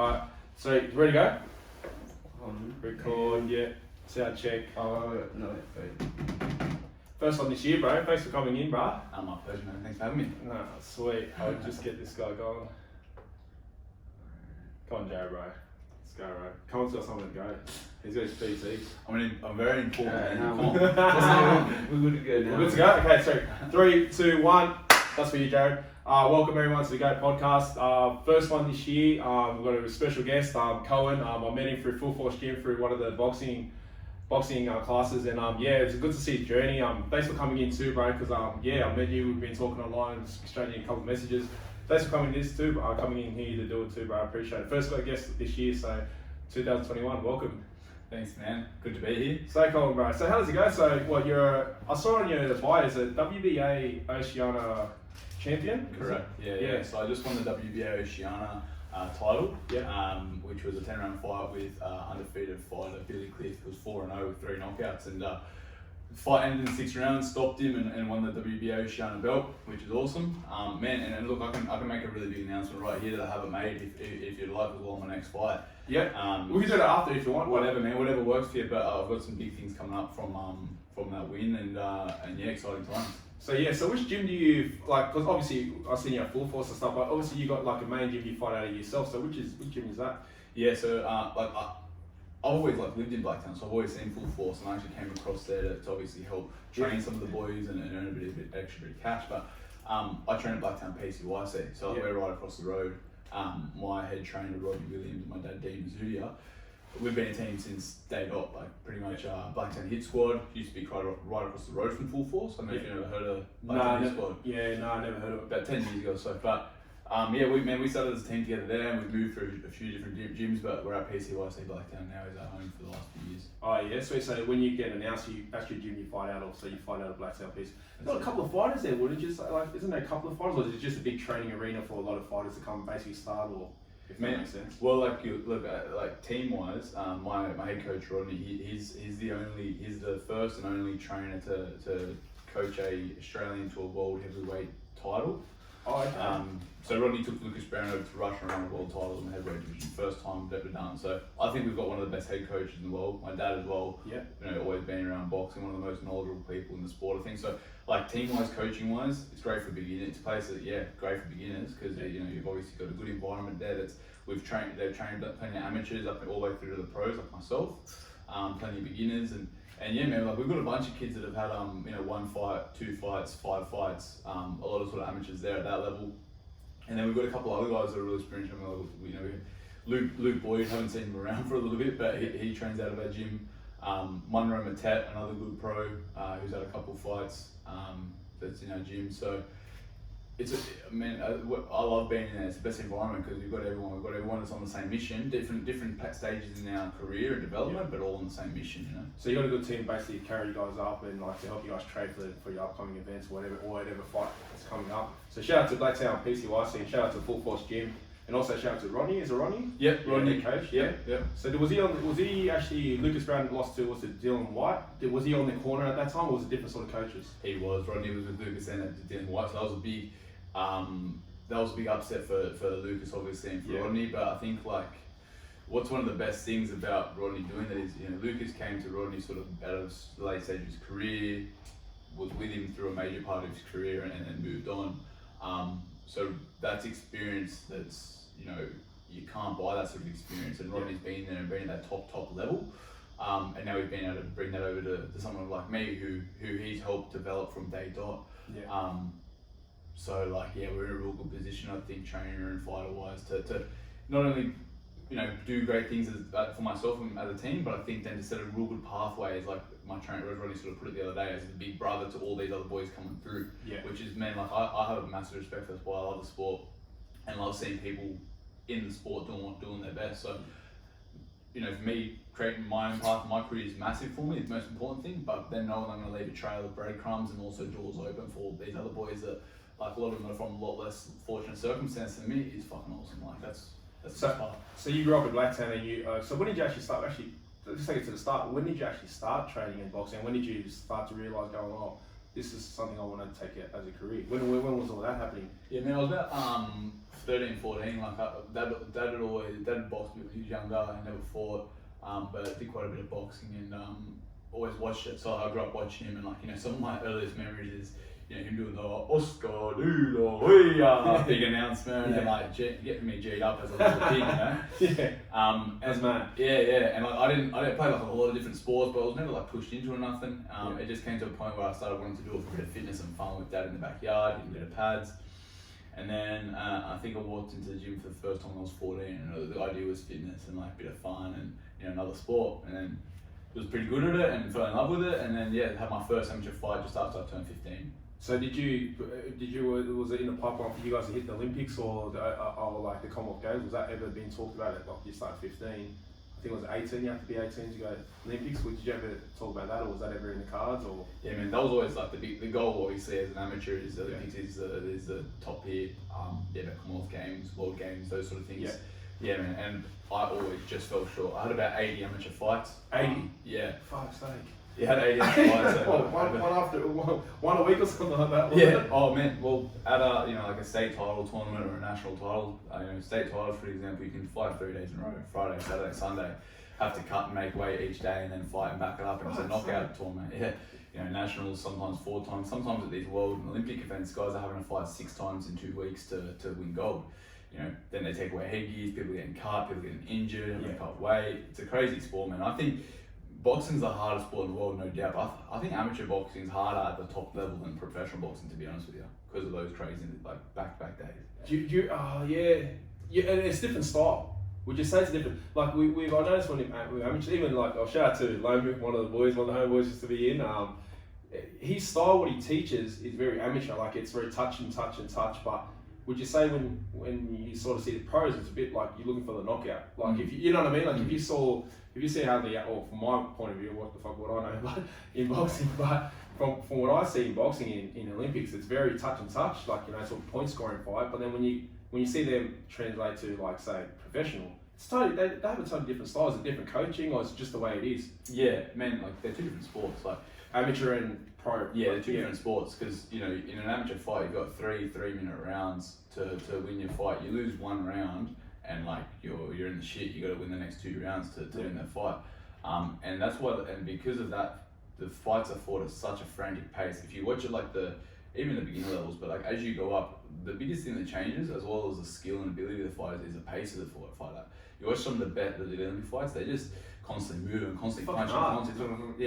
Alright, so you ready to go? Record, yeah. Sound check. Oh, no, wait. First one this year, bro. Thanks for coming in, bro. My pleasure, man. Thanks for having me. Nah, sweet. I'll just get this guy going. Come on, Jared, bro. Let's go, bro. Cole's got somewhere to go. He's got his PCs. I'm very important. We're good to go now. We're good to go? Okay, so 3, 2, 1. That's for you, Jared. Welcome everyone to the GO podcast. First one this year. We've got a special guest, Koen. I met him through Full Force Gym through one of the boxing classes, and yeah, it's good to see his journey. Thanks for coming in too, bro. Because yeah, I met you. We've been talking online, exchanging a couple of messages. Thanks for coming coming in here to do it too, bro. I appreciate it. First got a guest this year, so 2021. Welcome. Thanks, man. Good to be here. So cool, bro. So how does it go? So what I saw on your bio is a WBA Oceania champion. Correct. Yeah. So I just won the WBA Oceania title. Yeah. Which was a 10-round fight with undefeated fighter Billy Cliff. It was 4-0 with 3 knockouts, and the fight ended in 6 rounds. Stopped him and won the WBA Oceania belt, which is awesome. Man, and look, I can make a really big announcement right here that I haven't made. If you'd like, as well, on my next fight. Yeah. We can do that after if you want. Whatever, man. Whatever works for you. But I've got some big things coming up from that win, and yeah, exciting times. So yeah, so which gym do you like? Because obviously I've seen you at Full Force and stuff, but obviously you got like a main gym you fight out of yourself. So which gym is that? Yeah, so I've always lived in Blacktown, so I've always seen Full Force, and I actually came across there to obviously help train some of the boys and earn a bit extra cash. But I train at Blacktown PCYC, so we're right across the road. My head trainer Rodney Williams, my dad Koen Mazoudeir. We've been a team since day dot, like pretty much. Blacktown Hit Squad used to be right across the road from Full Force. I don't know if you've ever heard of Blacktown Hit Squad. Yeah, no, I never heard of it. About 10 years ago or so. But yeah, we started as a team together there, and we've moved through a few different gyms, but we're at PCYC Blacktown now, is our home for the last few years. Oh yeah, so when you get announced, that's your gym you fight out of, so you fight out of Blacktown PC. You've got a couple of fighters there, wouldn't you? Like, isn't there a couple of fighters, or is it just a big training arena for a lot of fighters to come basically start, or if that makes sense? Well, like you look at like team wise, my head coach Rodney, he's the first and only trainer to coach a Australian to a world heavyweight title. Oh, okay. So Rodney took Lucas Brown over to Russia and won a world title in the heavyweight division, first time we've ever done. So I think we've got one of the best head coaches in the world. My dad as well. Yeah. You know, always been around boxing, one of the most knowledgeable people in the sport, I think. So like team wise, coaching wise, it's great for beginners. It's a place that great for beginners because you know you've obviously got a good environment there. They've trained plenty of amateurs up all the way through to the pros like myself, plenty of beginners and yeah, man, like we've got a bunch of kids that have had 1 fight, 2 fights, 5 fights, a lot of sort of amateurs there at that level, and then we've got a couple of other guys that are really experienced. We Luke Boyd, haven't seen him around for a little bit, but he trains out of our gym. Munro Matet, another good pro, who's had a couple of fights, that's in our gym. So I love being in there. It's the best environment because we've got everyone that's on the same mission, different stages in our career and development, but all on the same mission, you know. So you got a good team basically to carry you guys up and like to help you guys train for your upcoming events, whatever fight that's coming up. So shout out to Blacktown PCYC and shout out to Full Force Gym. And also shout out to Rodney. Is it Rodney? Yep, Rodney. Coach. Yeah. So was he actually Lucas Brown lost to Dylan White? Was he on the corner at that time, or was it different sort of coaches? He was. Rodney was with Lucas and Dylan White. So that was a big upset for Lucas obviously and for Rodney. But I think like what's one of the best things about Rodney doing that is Lucas came to Rodney sort of out of the late stage of his career, was with him through a major part of his career and then moved on. So that's experience that's you can't buy that sort of experience, and Rodney's been there and been at that top level, and now we've been able to bring that over to someone like me who he's helped develop from day dot. So like we're in a real good position, I think, trainer and fighter wise to not only do great things for myself and as a team, but I think then to set a real good pathway as like my trainer Rodney sort of put it the other day as the big brother to all these other boys coming through. Which is, man, like I have a massive respect for. That's why I love the sport and love seeing people in the sport doing their best. So for me, creating my own path, my career is massive for me. It's the most important thing. But then knowing I'm going to leave a trail of breadcrumbs and also doors open for these other boys that, like, a lot of them are from a lot less fortunate circumstances than me is fucking awesome. Like that's the part. So you grew up in Blacktown, and you. So when did you actually start? Actually, let's take it to the start. When did you actually start training in boxing? When did you start to realise this is something I want to take it as a career? When was all that happening? Yeah, man, I was about 13, 14. Like dad had always Dad boxed me when he was younger. I never fought, but I did quite a bit of boxing and always watched it. So I grew up watching him, and like, you know, some of my earliest memories is, you know, him doing the Oscar Lula big announcement and like getting me G'd up as a little kid, you know. That's mad. And like I didn't play like a lot of different sports, but I was never like pushed into it or nothing. It just came to a point where I started wanting to do it for a bit of fitness and fun with Dad in the backyard, getting a bit of pads. And then I think I walked into the gym for the first time when I was 14, and the idea was fitness and like a bit of fun and, you know, another sport. And then was pretty good at it and fell in love with it. And then had my first amateur fight just after I turned 15. So was it in the pipeline for you guys to hit the Olympics or like the Commonwealth Games? Was that ever being talked about at like you started 15? I think it was 18, you have to be 18 to go to Olympics. Did you ever talk about that, or was that ever in the cards? Or? Yeah, man, that was always like the goal obviously as an amateur is the Olympics is the top tier, the Commonwealth Games, World Games, those sort of things. Yeah, man, and I always just fell short. I had about 80 amateur fights. 80? Yeah. Fuck's sake. You had 80 amateur fights. One a week or something like that. Yeah. Oh man. Well, at like a state title tournament or a national title, state titles for example, you can fight 3 days in a row, Friday, Saturday, Sunday. Have to cut and make weight each day and then fight and back it up, and it's a knockout tournament. Yeah. You know, nationals sometimes 4 times. Sometimes at these world and Olympic events, guys are having to fight 6 times in 2 weeks to win gold. You know, then they take away headgears, people getting cut, people getting injured, and they cut weight. It's a crazy sport, man. I think boxing's the hardest sport in the world, no doubt. But I think amateur boxing is harder at the top level than professional boxing, to be honest with you, because of those crazy like back days. And it's different style. Would you say it's different? Like I noticed when amateur, even like I'll shout out to Lomu, one of the homeboys used to be in. His style, what he teaches, is very amateur. Like it's very touch. But would you say when you sort of see the pros, it's a bit like you're looking for the knockout? Like if you know what I mean? Like if you see how or from my point of view, what the fuck would I know? But in boxing, but from what I see in boxing in Olympics, it's very touch, like, you know, sort of point scoring fight. But then when you see them translate to like say professional, it's totally they have a totally different styles, a different coaching, or it's just the way it is. Yeah, man, like they're 2 different sports, like amateur and pro. Yeah, they're 2 different sports, because you know in an amateur fight you've got 3-minute rounds to win your fight. You lose 1 round and like you're in the shit. You got to win the next 2 rounds to win that fight. And that's why, and because of that, the fights are fought at such a frantic pace. If you watch it like even the beginner levels, but like as you go up, the biggest thing that changes, as well as the skill and ability of the fighters, is the pace of the fighter. You watch some of the Olympic fights; they just constantly move and constantly punch and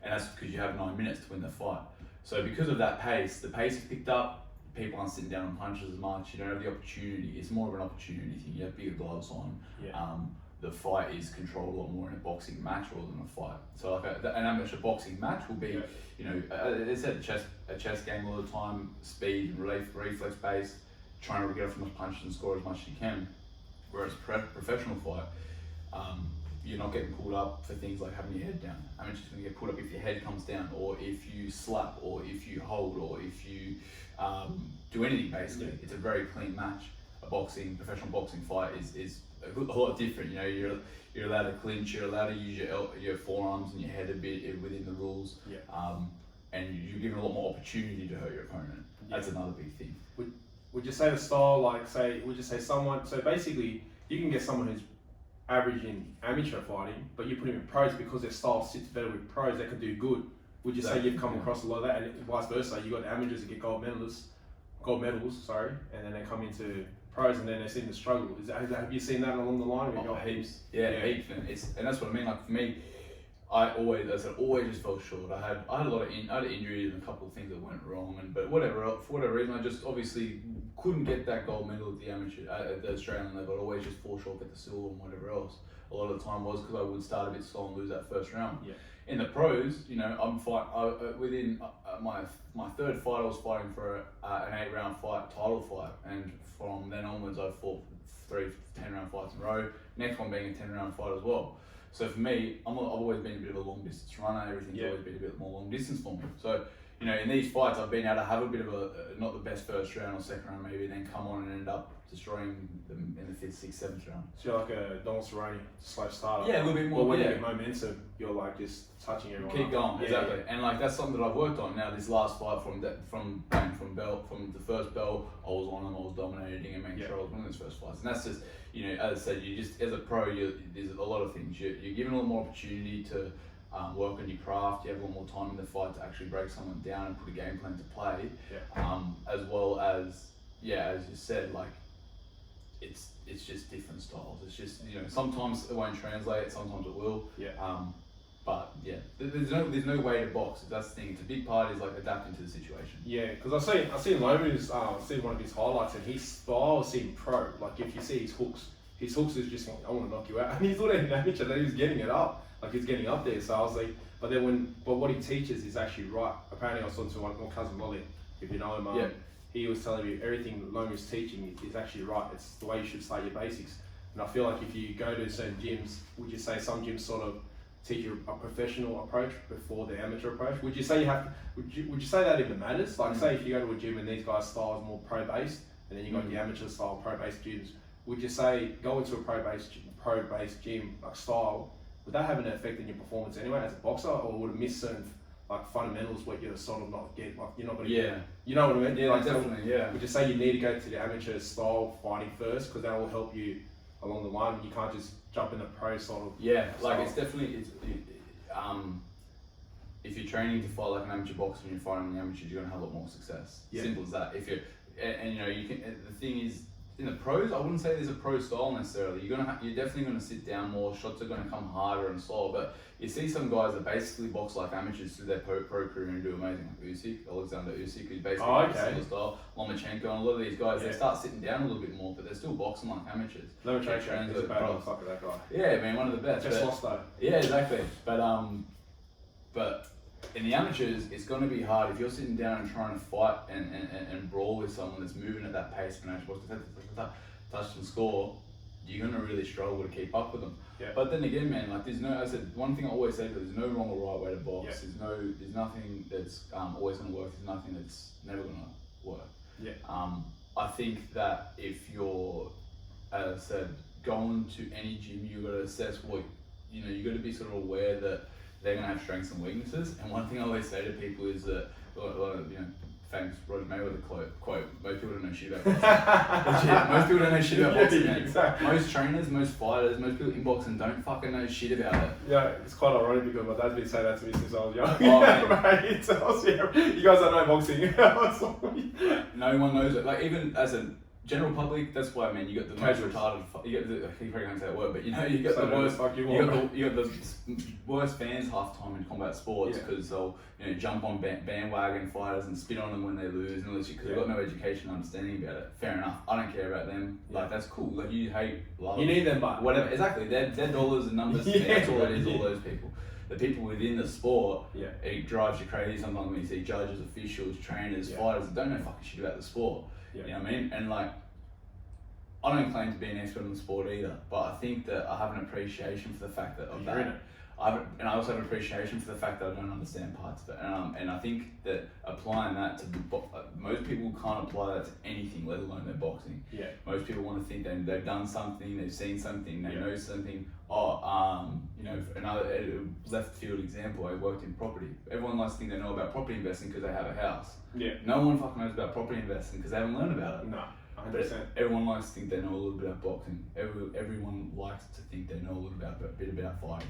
and that's because you have 9 minutes to win the fight. So because of that pace, the pace is picked up. People aren't sitting down on punches as much. You don't have the opportunity. It's more of an opportunity thing. You have bigger gloves on. The fight is controlled a lot more in a boxing match rather than a fight. So like an amateur boxing match will be, you know, it's a chess game all the time, speed, reflex based, trying to get off as much punches and score as much as you can. Whereas professional fight, you're not getting pulled up for things like having your head down. Amateur's going to get pulled up if your head comes down, or if you slap, or if you hold, or if you do anything. Basically, it's a very clean match. A professional boxing fight is a lot different. You know, you're allowed to clinch, you're allowed to use your forearms and your head a bit within the rules. And you're given a lot more opportunity to hurt your opponent. That's another big thing. Would you say the style, would you say someone, so basically you can get someone who's average in amateur fighting, but you put him in pros because their style sits better with pros, they can do good. Would you say you've come across a lot of that, and vice versa? You got amateurs that get gold medals, and then they come into pros and then they seem to struggle. Have you seen that along the line? Heaps. Heaps, and that's what I mean. Like for me, I always just fell short. I had a lot of injuries and a couple of things that went wrong, but for whatever reason, I just obviously couldn't get that gold medal at the amateur, at the Australian level. I'd always just fall short, get the silver and whatever else. A lot of the time was because I would start a bit slow and lose that first round. In the pros, you know, within my third fight, I was fighting for an 8-round title fight, and from then onwards, I fought 3 10-round fights in a row. Next one being a 10-round fight as well. So for me, I've always been a bit of a long distance runner. Everything's always been a bit more long distance for me. So, you know, in these fights, I've been able to have a bit of not the best first round or second round maybe, then come on and end up destroying them in the 5th, 6th, 7th round. So you're like a Donald Cerrone, slow starter. Yeah, a little bit more. But when you get momentum, you're like just touching everyone. Keep going, exactly. And like that's something that I've worked on now. This last fight from the first belt, I was on them, I was dominating and making sure I was winning those first fights. And that's just, you know, as I said, you just as a pro, there's a lot of things. You're given a lot more opportunity to work on your craft. You have a lot more time in the fight to actually break someone down and put a game plan to play. As well as as you said, like it's just different styles. It's just, you know, sometimes it won't translate, sometimes it will. But there's no way to box. That's the thing. It's a big part is like adapting to the situation. Yeah, because I seen Lomu's seen one of his highlights, and his style seemed pro. Like if you see his hooks is just like, I want to knock you out. And he thought it amateur, that he was getting it up, like he's getting up there. So I was like, but what he teaches is actually right. Apparently, I was talking to my cousin Molly, if you know him. He was telling me everything Lomu's teaching is actually right. It's the way you should start your basics. And I feel like if you go to certain gyms, would you say some gyms sort of teach you a professional approach before the amateur approach? Would you say you have to, would you say that even matters? Like say if you go to a gym and these guys' style is more pro-based, and then you got the amateur style pro-based gyms, would you say go into a pro-based gym like style, would that have an effect in your performance anyway as a boxer, or would it miss certain like fundamentals where you're sort of not getting, like you're not going to get, you know what I mean? Yeah, like, definitely, Would you say you need to go to the amateur style fighting first, because that will help you along the line? You can't just jump in the pro sort of like it's definitely if you're training to fight like an amateur boxer and you're fighting in the amateurs, you're gonna have a lot more success. Simple as that. If you're and you know, you can, the thing is, in the pros, I wouldn't say there's a pro style necessarily. You're definitely gonna sit down more. Shots are gonna come harder and slower. But you see some guys that basically box like amateurs through their pro career and do amazing. Like Alexander Usyk, who's basically similar style. Lomachenko, and a lot of these guys, they start sitting down a little bit more, but they're still boxing like amateurs. Lomachenko is a bad motherfucker, that guy. Yeah, man, one of the best. Just lost though. Yeah, exactly. But in the amateurs, it's going to be hard if you're sitting down and trying to fight and brawl with someone that's moving at that pace for an amateur boxer, touch and score. You're going to really struggle to keep up with them. But then again, man, like I said, one thing I always say, there's no wrong or right way to box. There's nothing that's always going to work. There's nothing that's never going to work. I think that if you're, as I said, going to any gym, you've got to assess what, you know, you've got to be sort of aware that they're going to have strengths and weaknesses. And one thing I always say to people is that, you know, famous Roddy Mayweather quote, most people don't know shit about boxing. Most people don't know shit about boxing, man. Exactly. Most trainers, most fighters, most people in boxing don't fucking know shit about it. Yeah, it's quite ironic because my dad's been saying that to me since I was young. Oh, man. He tells me, you guys don't know boxing. No one knows it. Like, even as a general public, that's why, man, you got the most retarded. You got the, you probably can't say that word, but you know, you got the worst. You got the worst fans half the time in combat sports because they'll, you know, jump on bandwagon fighters and spit on them when they lose and all this shit because they've got no education and understanding about it. Fair enough. I don't care about them. Like, that's cool. Like, you hate, love. You need them, but whatever. Exactly. They're dollars and numbers. That's all it is. All those people. The people within the sport, it drives you crazy sometimes when you see judges, officials, trainers, fighters that don't know fucking shit about the sport. You know what I mean? And like, I don't claim to be an expert in the sport either, but I think that I have an appreciation for the fact that of that. And I also have an appreciation for the fact that I don't understand parts of it. And I think that applying that to most people can't apply that to anything, let alone their boxing. Most people want to think they've done something, they've seen something, they know something. You know, another left field example, I worked in property. Everyone likes to think they know about property investing because they have a house. No one fucking knows about property investing because they haven't learned about it. No. 100%. But everyone likes to think they know a little bit about boxing. Everyone likes to think they know a little bit about fighting.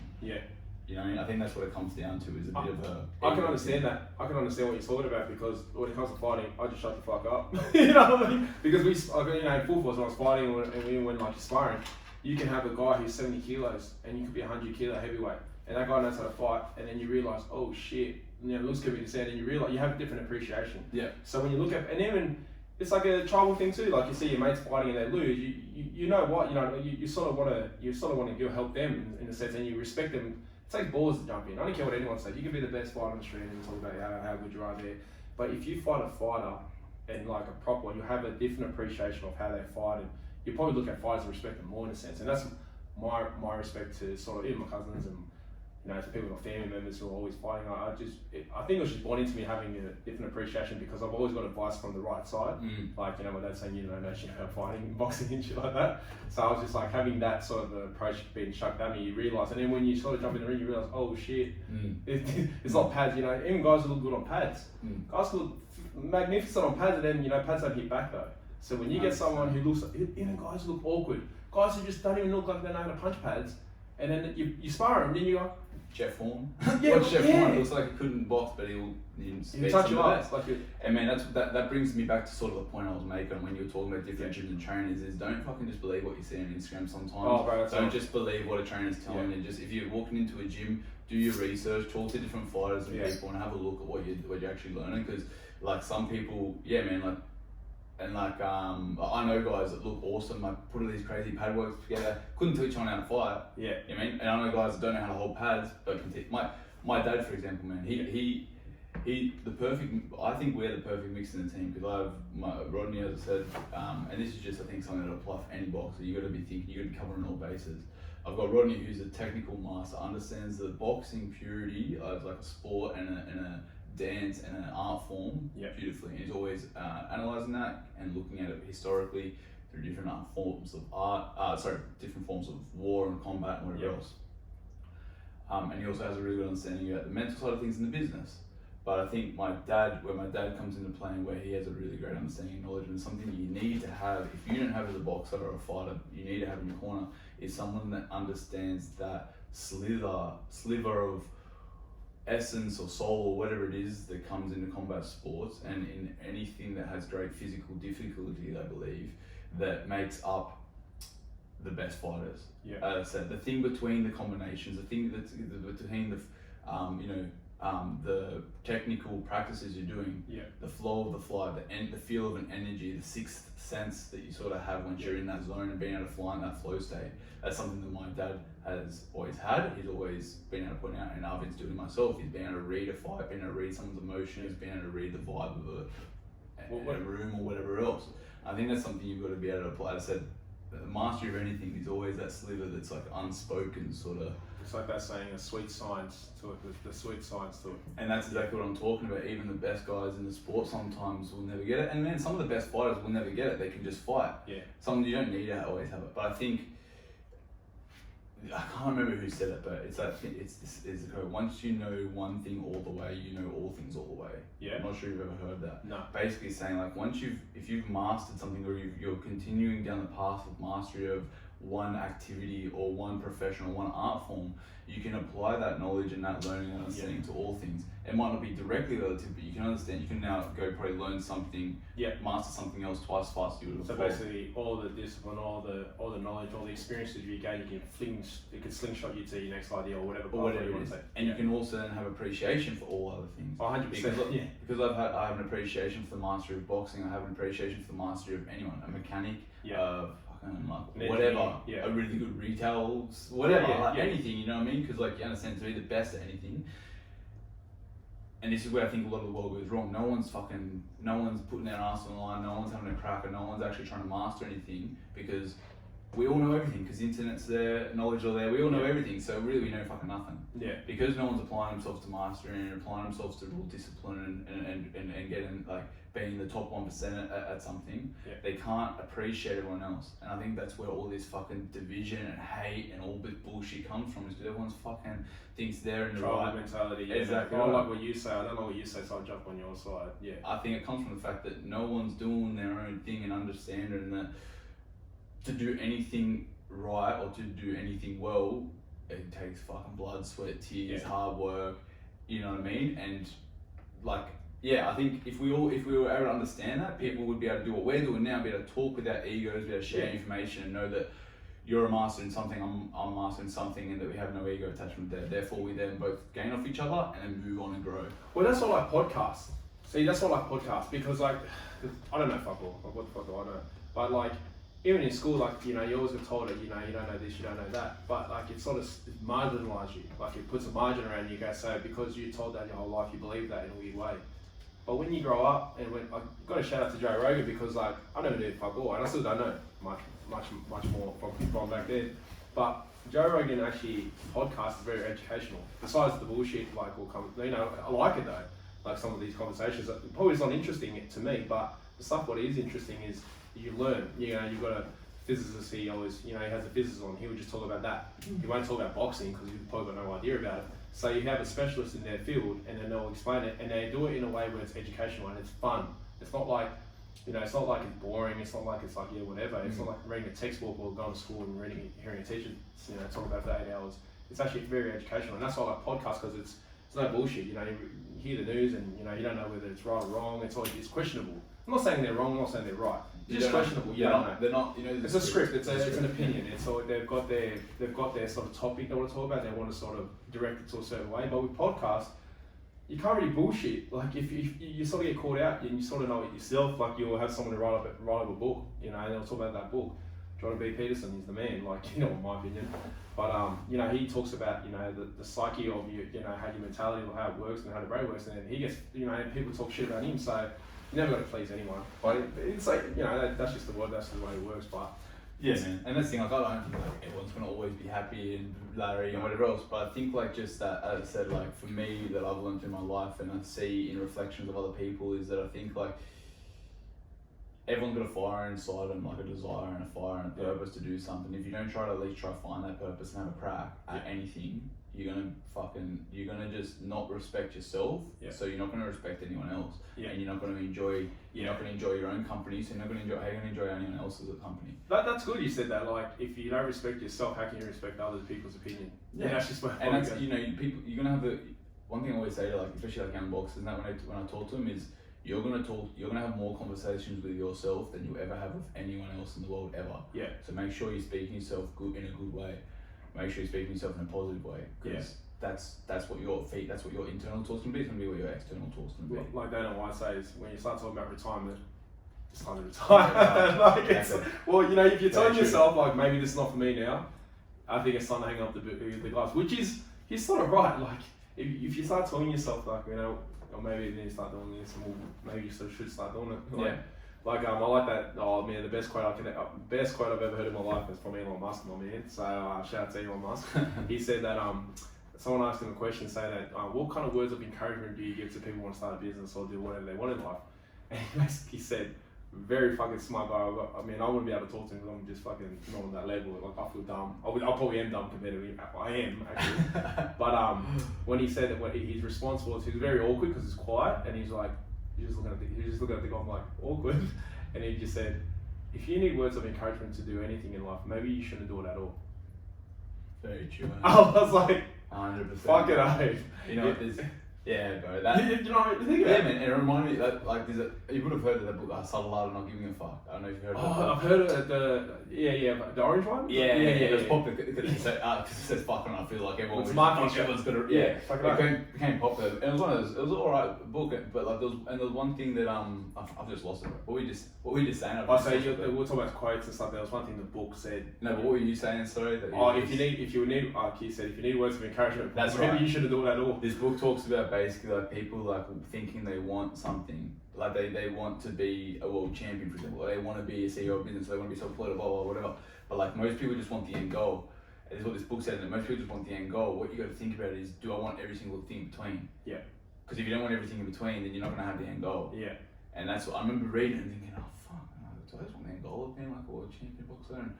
You know, what I mean? I think that's what it comes down to, is a bit of a... I can understand that. I can understand what you're talking about, because when it comes to fighting, I just shut the fuck up. You know what I mean? Because you know, in full force, when I was fighting and even when like you're sparring, you can have a guy who's 70 kilos and you could be 100 kilo heavyweight, and that guy knows how to fight, and then you realise, oh shit, you know, it looks good to say, and you realise you have a different appreciation. So when you look at, and even it's like a tribal thing too. Like you see your mates fighting and they lose, you know what, you know, you sort of want to help them in a sense, and you respect them. It takes balls to jump in. I don't care what anyone says. You can be the best fighter on the street and talk about how good you are there. But if you fight a fighter and like a proper one, you have a different appreciation of how they fight, and you probably look at fighters and respect them more in a sense. And that's my respect to sort of even my cousins and, you know, to people, my family members who are always fighting. I think it was just born into me having a different appreciation, because I've always got advice from the right side. Like, you know, my dad's saying, you don't know shit about fighting, boxing and shit like that. So I was just like having that sort of approach being chucked at me, you realise. And then when you sort of jump in the ring, you realise, oh shit, it's not pads, you know. Even guys who look good on pads. Guys look magnificent on pads, and then, you know, pads don't hit back though. So when you get someone who looks, even guys who look awkward, guys who just don't even look like they know how to punch pads, and then you spar them, and then you go, Jeff Horn. Yeah, Watch Jeff yeah. Horn. It looks like he couldn't box, but he'll touch you up. And man, that brings me back to sort of the point I was making when you were talking about different gyms and trainers. Is don't fucking just believe what you see on Instagram sometimes. Oh, bro, don't just believe what a trainer's telling you. Just if you're walking into a gym, do your research, talk to different fighters and people, and have a look at what you're actually learning. Because like some people, yeah, man, like. And like I know guys that look awesome, like put all these crazy pad works together, couldn't teach someone how to fight. Yeah. You know what I mean? And I know guys that don't know how to hold pads, but can teach. My dad, for example, man, he the perfect. I think we're the perfect mix in the team because I have my Rodney, as I said, and this is just I think something that apply for any boxer. You got to be thinking, you got to be covering all bases. I've got Rodney, who's a technical master, understands the boxing purity as like a sport and a dance and an art form beautifully. And he's always analysing that and looking at it historically through different forms of different forms of war and combat and whatever else. And he also has a really good understanding about the mental side of things in the business. But I think where my dad comes into playing, where he has a really great understanding and knowledge, and something you need to have, if you don't have as a boxer or a fighter, you need to have in your corner, is someone that understands that sliver of essence or soul or whatever it is that comes into combat sports and in anything that has great physical difficulty, I believe, that makes up the best fighters. Yeah. As I said, the thing between the combinations, the thing that's between the technical practices you're doing, the flow of the fly, the feel of an energy, the sixth sense that you sort of have once you're in that zone and being able to fly in that flow state. That's something that my dad has always had. He's always been able to point out, and I've been doing it myself. He's been able to read a fight, been able to read someone's emotions, been able to read the vibe of a room or whatever else. I think that's something you've got to be able to apply. As I said, the mastery of anything is always that sliver that's like unspoken sort of. It's like that saying, a sweet science to it, the sweet science to it. And that's exactly what I'm talking about. Even the best guys in the sport sometimes will never get it. And man, some of the best fighters will never get it. They can just fight. Yeah. Some you don't need to always have it. But I think, I can't remember who said it, but it's the quote, once you know one thing all the way, you know all things all the way. Yeah. I'm not sure you've ever heard that. No. Basically saying like if you've mastered something, or you're continuing down the path of mastery of one activity or one profession or one art form, you can apply that knowledge and that learning and understanding to all things. It might not be directly relative, but you can understand, you can now go probably learn something, master something else twice faster you would have So before. basically all the discipline, all the knowledge, all the experiences you gain, it can slingshot you to your next idea or whatever you want to say. And you can also then have appreciation for all other things. 100%. Because I have an appreciation for the mastery of boxing, I have an appreciation for the mastery of anyone, a mechanic, whatever, a really good retail, whatever, anything, you know what I mean? Because like you understand, to be the best at anything, and this is where I think a lot of the world goes wrong. No one's putting their ass on the line, no one's having a crack, and no one's actually trying to master anything, because we all know everything, because the internet's there, knowledge are there, we all know everything, so really we know fucking nothing. Yeah. Because no one's applying themselves to mastery and applying themselves to real discipline and getting like being the top 1% at something, they can't appreciate everyone else. And I think that's where all this fucking division and hate and all this bullshit comes from, is because everyone's fucking thinks they're in the right mentality. Exactly. I don't like what you say, I don't know what you say, so I'll jump on your side. Yeah. I think it comes from the fact that no one's doing their own thing and understanding that to do anything right or to do anything well, it takes fucking blood, sweat, tears, hard work, you know what I mean? And like, I think if we were able to understand that, people would be able to do what we're doing now, be able to talk without egos, be able to share information and know that you're a master in something, I'm a master in something, and that we have no ego attachment there. Therefore, we then both gain off each other and then move on and grow. Well, that's why I like podcasts. See, that's why I like podcasts, because like, I don't know fuck all, like, what the fuck do I know? But like, even in school, like, you know, you always get told that, you know, you don't know this, you don't know that. But like, it sort of marginalises you. Like, it puts a margin around you, go, so because you're told that your whole life, you believe that in a weird way. But when you grow up, and when I got to shout out to Joe Rogan, because like, I never did fuck all, and I still don't know much more from back then. But Joe Rogan actually podcast is very educational. Besides the bullshit, like, will come, you know, I like it though. Like some of these conversations, probably it's not interesting to me, but the stuff what is interesting is you learn. You know, you've got a physicist. He always, you know, he has a physicist on. He would just talk about that. He won't talk about boxing because he's probably got no idea about it. So you have a specialist in their field, and then they'll explain it, and they do it in a way where it's educational and it's fun. It's not like you know, it's not like it's boring. It's not like it's like, yeah, whatever. It's not like reading a textbook or going to school and hearing a teacher, you know, talk about it for 8 hours. It's actually very educational, and that's why I like podcasts, because it's no bullshit. You know, you hear the news and you know you don't know whether it's right or wrong. It's questionable. I'm not saying they're wrong. I'm not saying they're right. It's just questionable. You don't know. They're not. You know, it's a script. It's an opinion. It's all, they've got their sort of topic they want to talk about. They want to sort of direct it to a certain way. But with podcasts, you can't really bullshit. Like if you sort of get caught out and you sort of know it yourself, like you'll have someone to write up a book, you know, and they'll talk about that book. Jordan B. Peterson is the man, like, you know, in my opinion. But you know, he talks about, you know, the psyche of you know, how your mentality or how it works and how the brain works, and then he gets, you know, and people talk shit about him, so you never got to please anyone. But it's like, you know, that's just the word, that's the way it works. But yeah, man. And that's the thing, like, I don't think like everyone's gonna always be happy and Larry and whatever else, but I think like just that, as I said, like for me that I've learned through my life and I see in reflections of other people is that I think like everyone's got a fire inside them, like a desire and a fire and a purpose to do something. If you don't try to at least try to find that purpose and have a crack at anything, you're gonna just not respect yourself. So you're not gonna respect anyone else, and you're not gonna enjoy. You're not gonna enjoy your own company. So you're not gonna enjoy. How are you gonna enjoy anyone else's company? That's good. You said that. Like, if you don't respect yourself, how can you respect other people's opinion? Yeah, that's just what. And that's, you know, people. You're gonna have the one thing I always say to, like, especially like young boxers, and that when I talk to them is, you're gonna have more conversations with yourself than you'll ever have with anyone else in the world ever. Yeah. So make sure you're speaking yourself good in a good way. Make sure you're speaking yourself in a positive way. Because that's what your internal talk's gonna be. It's gonna be what your external talk's gonna be. Like Dana White says, when you start talking about retirement, it's time to retire. Like, it's, well, you know, if you're telling yourself like, maybe this is not for me now, I think it's time to hang up the glass. Which is, he's sort of right. Like, if you start telling yourself like, you know, or maybe then you start doing this, and maybe you should start doing it. Like, like I like that. Oh man, the best quote I've ever heard in my life is from Elon Musk, my man. So shout out to Elon Musk. He said that someone asked him a question, saying that what kind of words of encouragement do you give to people who want to start a business or do whatever they want in life? And he basically said, very fucking smart guy. I mean, I wouldn't be able to talk to him because I'm just fucking not on that level. Like, I feel dumb. I probably am dumb compared to him. I am, actually. But when he said that his response was, he was very awkward because he's quiet, and he's like, you're just looking at the guy, I'm like, awkward. And he just said, if you need words of encouragement to do anything in life, maybe you shouldn't do it at all. Very true. I was like, 100%. Fuck it, I. You know, yeah, bro. That, you know what I mean? Yeah, man. It reminded me that, like, you would have heard of that book, Subtle Art of Not Giving a Fuck. I don't know if you've heard of it. Oh, I've heard of it. The orange one? Yeah. It was popular because it says fuck, and I feel like everyone's got to. It became popular, and it was one of those. It was an alright book, but like there was one thing that I've just lost it. What were you just saying? We're talking about quotes and stuff. There was one thing the book said. No, but what were you saying? Sorry. If you need words of encouragement, that's maybe right. You shouldn't do it at all. This book talks about basically like people like thinking they want something, like they want to be a world champion, for example, or they want to be a CEO of business, or they want to be self-employed, blah blah whatever. But like most people just want the end goal. And this is what this book says. That most people just want the end goal. What you got to think about is, do I want every single thing in between? Yeah. Because if you don't want everything in between, then you're not gonna have the end goal. Yeah. And that's what I remember reading and thinking, oh fuck, do I just want the end goal of being like a world champion boxer? And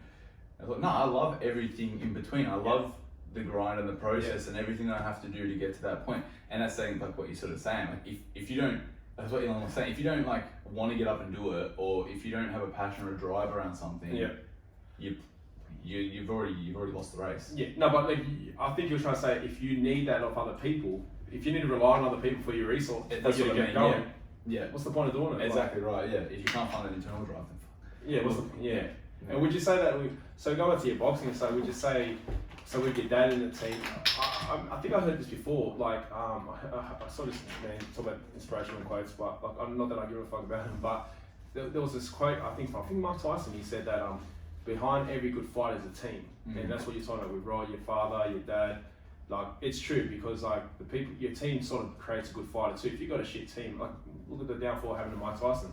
I thought, no, I love everything in between. I love the grind and the process and everything that I have to do to get to that point. And that's saying like what you're sort of saying. Like if you don't, that's what Elon was saying. If you don't like want to get up and do it, or if you don't have a passion or a drive around something, you've already lost the race. Yeah. No, but like, I think you're trying to say if you need that of other people, if you need to rely on other people for your resource, that's what I mean. Yeah. What's the point of doing it? Exactly right. Yeah. If you can't find an internal drive, then fuck. And would you say that so going to your boxing, so would you say, so with your dad in the team, I think I heard this before, like, I saw this man talk about inspirational quotes, but like, not that I give a fuck about him, but there was this quote, I think Mike Tyson, he said that behind every good fight is a team. And that's what you're talking about with Rod, your father, your dad. Like, it's true, because like the people, your team sort of creates a good fighter too. If you've got a shit team, like look at the downfall happened to Mike Tyson.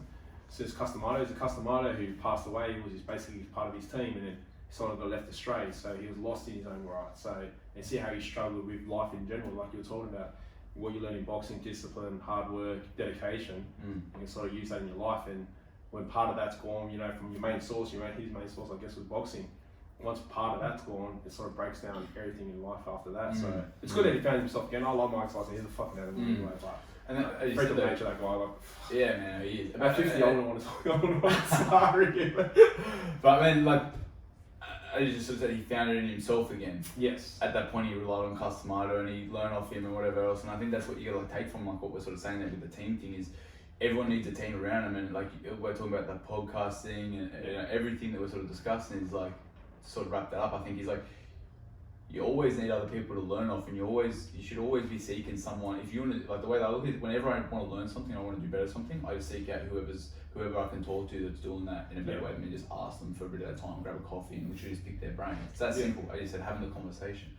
So it's Customato who passed away. He was just basically part of his team, and then he sort of got left astray. So he was lost in his own right. So, and see how he struggled with life in general, like you were talking about, what you learn in boxing, discipline, hard work, dedication. You can sort of use that in your life. And when part of that's gone, you know, from your main source, his main source, I guess, was boxing. Once part of that's gone, it sort of breaks down everything in life after that. So it's good that he found himself again. I love Mike Tyson. He's a fucking animal anyway. But And then, as you freak said, of nature, that guy. Like, yeah, man, he is. at 50, I wouldn't want to spar him. But I mean, like, as you just sort of said, he found it in himself again. Yes. At that point, he relied on Customato and he learned off him and whatever else. And I think that's what you gotta like take from like what we're sort of saying there with the team thing is everyone needs a team around him. And like we're talking about the podcasting and you know, everything that we're sort of discussing is like sort of wrap that up. I think he's like you always need other people to learn off, and you should always be seeking someone. If you want to, like the way that I look at it, whenever I want to learn something, I want to do better at something, I just seek out whoever I can talk to that's doing that in a better way than me. Just ask them for a bit of time, grab a coffee, and literally just pick their brain. It's that simple. I just said having the conversation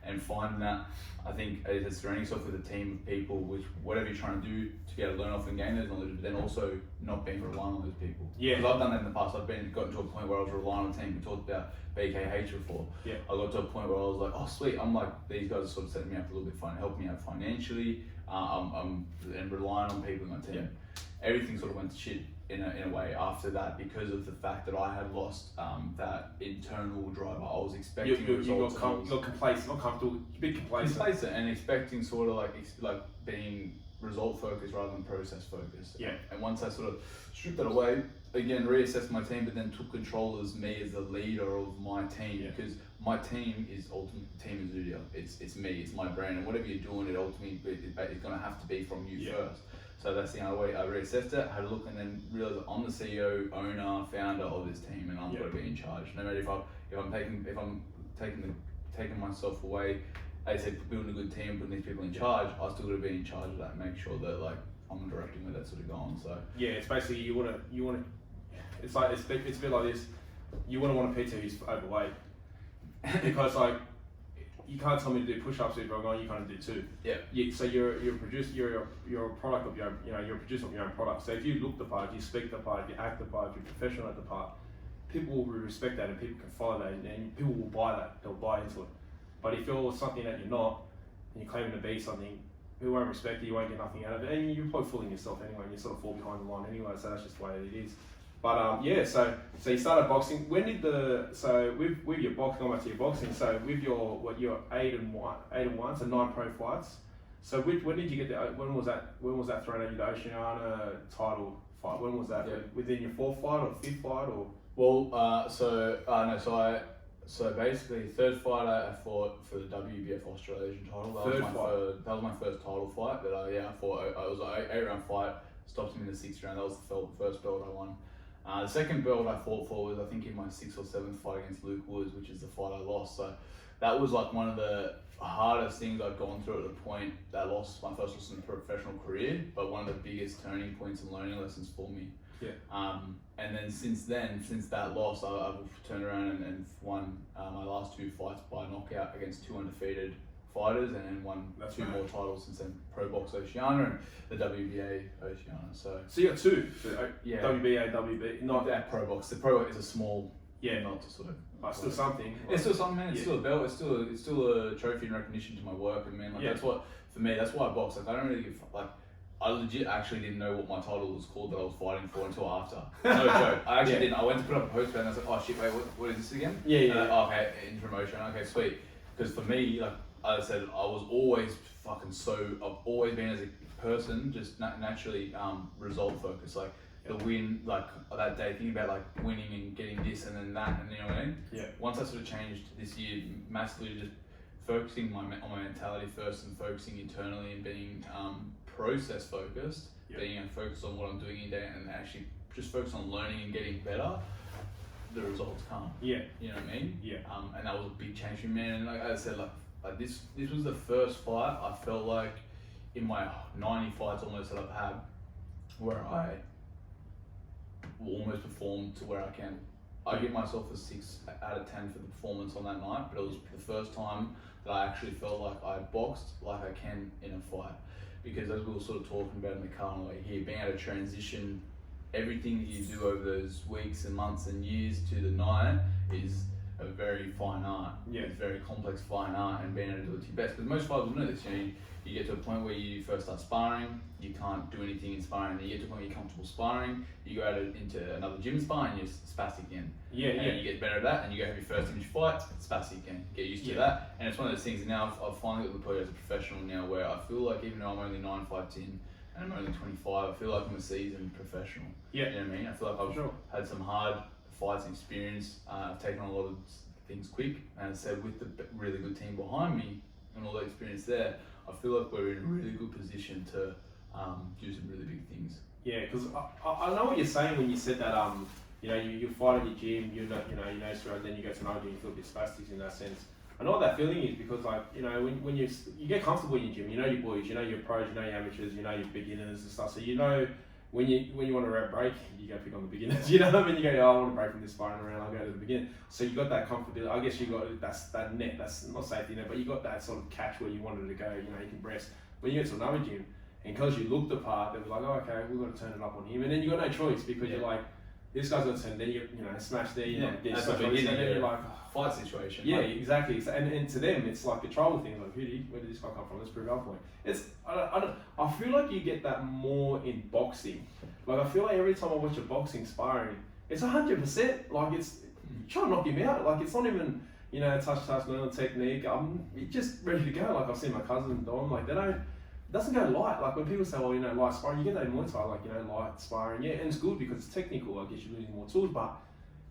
and finding that. I think as I said, surrounding yourself with a team of people, which whatever you're trying to do to be able to learn off and gain those knowledge, but then also not being reliant on those people. Yeah. Because I've done that in the past. I've gotten to a point where I was relying on a team. We talked about BKH before. Yeah. I got to a point where I was like, oh sweet, I'm like, these guys are sort of setting me up a little bit fun, helping me out financially, and relying on people in my team. Yeah. Everything sort of went to shit in a way after that because of the fact that I had lost that internal driver. I was expecting results. You got complacent, not comfortable, a bit complacent. And expecting sort of like being result focused rather than process focused. Yeah. And once I sort of stripped that away, again reassessed my team, but then took control as me as the leader of my team because my team is ultimately Team Mazoudeir. It's me, it's my brand, and whatever you're doing, it ultimately it's going to have to be from you first. So that's the only way I reassessed it, had a look, and then realized that I'm the CEO, owner, founder of this team, and I'm got to be in charge. No matter if I'm taking myself away, as I said, building a good team, putting these people in charge, I still got to be in charge of that, and make sure that like I'm directing where that's sort of going. So yeah, it's basically you want to. It's like it's a bit like this. You want a PT who's overweight because like. You can't tell me to do push-ups if I'm going. You can't do two. Yeah. So you're a producer. You're a product of your own. You're a producer of your own product. So if you look the part, you speak the part, you act the part, if you're professional at the part, people will respect that and people can follow that and people will buy that. They'll buy into it. But if you're something that you're not and you're claiming to be something, people won't respect it. You won't get nothing out of it, and you're probably fooling yourself anyway. And you sort of fall behind the line anyway. So that's just the way it is. But so you started boxing. When did with your boxing, going back to your boxing, so with your 8-1, so 9 pro fights. So when did you get that? When was that thrown at you, the Oceania title fight? When was that? Within your 4th fight or 5th fight or? Well, so basically 3rd fight I fought for the WBA Australian title. That was my first title fight. But I fought. It was an 8-round fight. Stopped him in the 6th round. That was the first belt I won. The second belt I fought for was I think in my 6th or 7th fight against Luke Woods, which is the fight I lost. So that was like one of the hardest things I'd gone through at the point that I lost my first loss in a professional career, but one of the biggest turning points and learning lessons for me. Yeah. And then since that loss, I've turned around and won my last 2 fights by knockout against 2 undefeated fighters, and then won 2 more titles since then, Pro Box Oceania and the WBA Oceania. So you got 2, WBA, WB, not that Pro Box. The Pro Box is a small, not to sort of. But still something. It's still something, man. It's still a belt. It's still a trophy and recognition to my work, and man, like that's what for me. That's why I box. Like I don't really give like. I legit actually didn't know what my title was called that I was fighting for until after. No joke. I actually didn't. I went to put up a post and I was like, oh shit, wait, what is this again? Okay, in promotion. Okay, sweet. Because for me, like I said, I've always been as a person just naturally result focused. Like the win, like that day, thinking about like winning and getting this and then that, and you know what I mean? Yeah. Once I sort of changed this year massively, just focusing on my mentality first and focusing internally and being process focused, being focused on what I'm doing in day and actually just focus on learning and getting better, the results come. Yeah. You know what I mean? Yeah. And that was a big change for me. And like I said, like this was the first fight I felt like in my 90 fights almost that I've had where I almost performed to where I can. I give myself a 6 out of 10 for the performance on that night, but it was the first time that I actually felt like I boxed like I can in a fight. Because as we were sort of talking about in the car on the way here, being able to transition everything that you do over those weeks and months and years to the night is a very fine art. Yeah. It's a very complex fine art, and being able to do it to your best. Because most fighters will know this, you get to a point where you first start sparring, you can't do anything in sparring, then you get to a point where you're comfortable sparring, you go out into another gym spar and you're spastic again. And you get better at that, and you go have your first image fight, spastic again. Get used to that. And it's one of those things, now I've finally got to the point as a professional now where I feel like even though I'm only 9 fights in, and I'm only 25. I feel like I'm a seasoned professional. Yeah. You know what I mean? I feel like I've had some hard fights experience. I've taken on a lot of things quick, and as I said, with the really good team behind me and all the experience there, I feel like we're in a really good position to do some really big things. Yeah, because I know what you're saying when you said that you know you fight at your gym, you know and then you go to another gym, you feel a bit spastic in that sense. I know what that feeling is because like you know when you get comfortable in your gym, you know your boys, you know your pros, you know your amateurs, you know your beginners and stuff. So you know when you want to break, you go pick on the beginners. You know what I mean? You go, oh, I want to break from this sparring around, I'll go to the beginner. So you got that comfortability. I guess you got that net. That's not safety net, but you got that sort of catch where you wanted to go. You know you can rest. But you get to another gym. And because you looked the part, they were like, oh, okay, we've got to turn it up on him. And then you got no choice because you're like, this guy's got to turn, then you smash there, you know, that's and then you're like, fight situation. Yeah, exactly. And to them, it's like a tribal thing. Like, where did this guy come from? Let's prove our point. I feel like you get that more in boxing. Like, I feel like every time I watch a boxing sparring, it's 100%. Like, it's trying to knock him out. Like, it's not even, you know, touch, no technique. I'm just ready to go. Like, I've seen my cousin Dom, like, it doesn't go light. Like when people say, well, you know, light sparring, you get that in Muay Thai, like, you know, light sparring, yeah, and it's good because it's technical. I guess you're losing more tools, but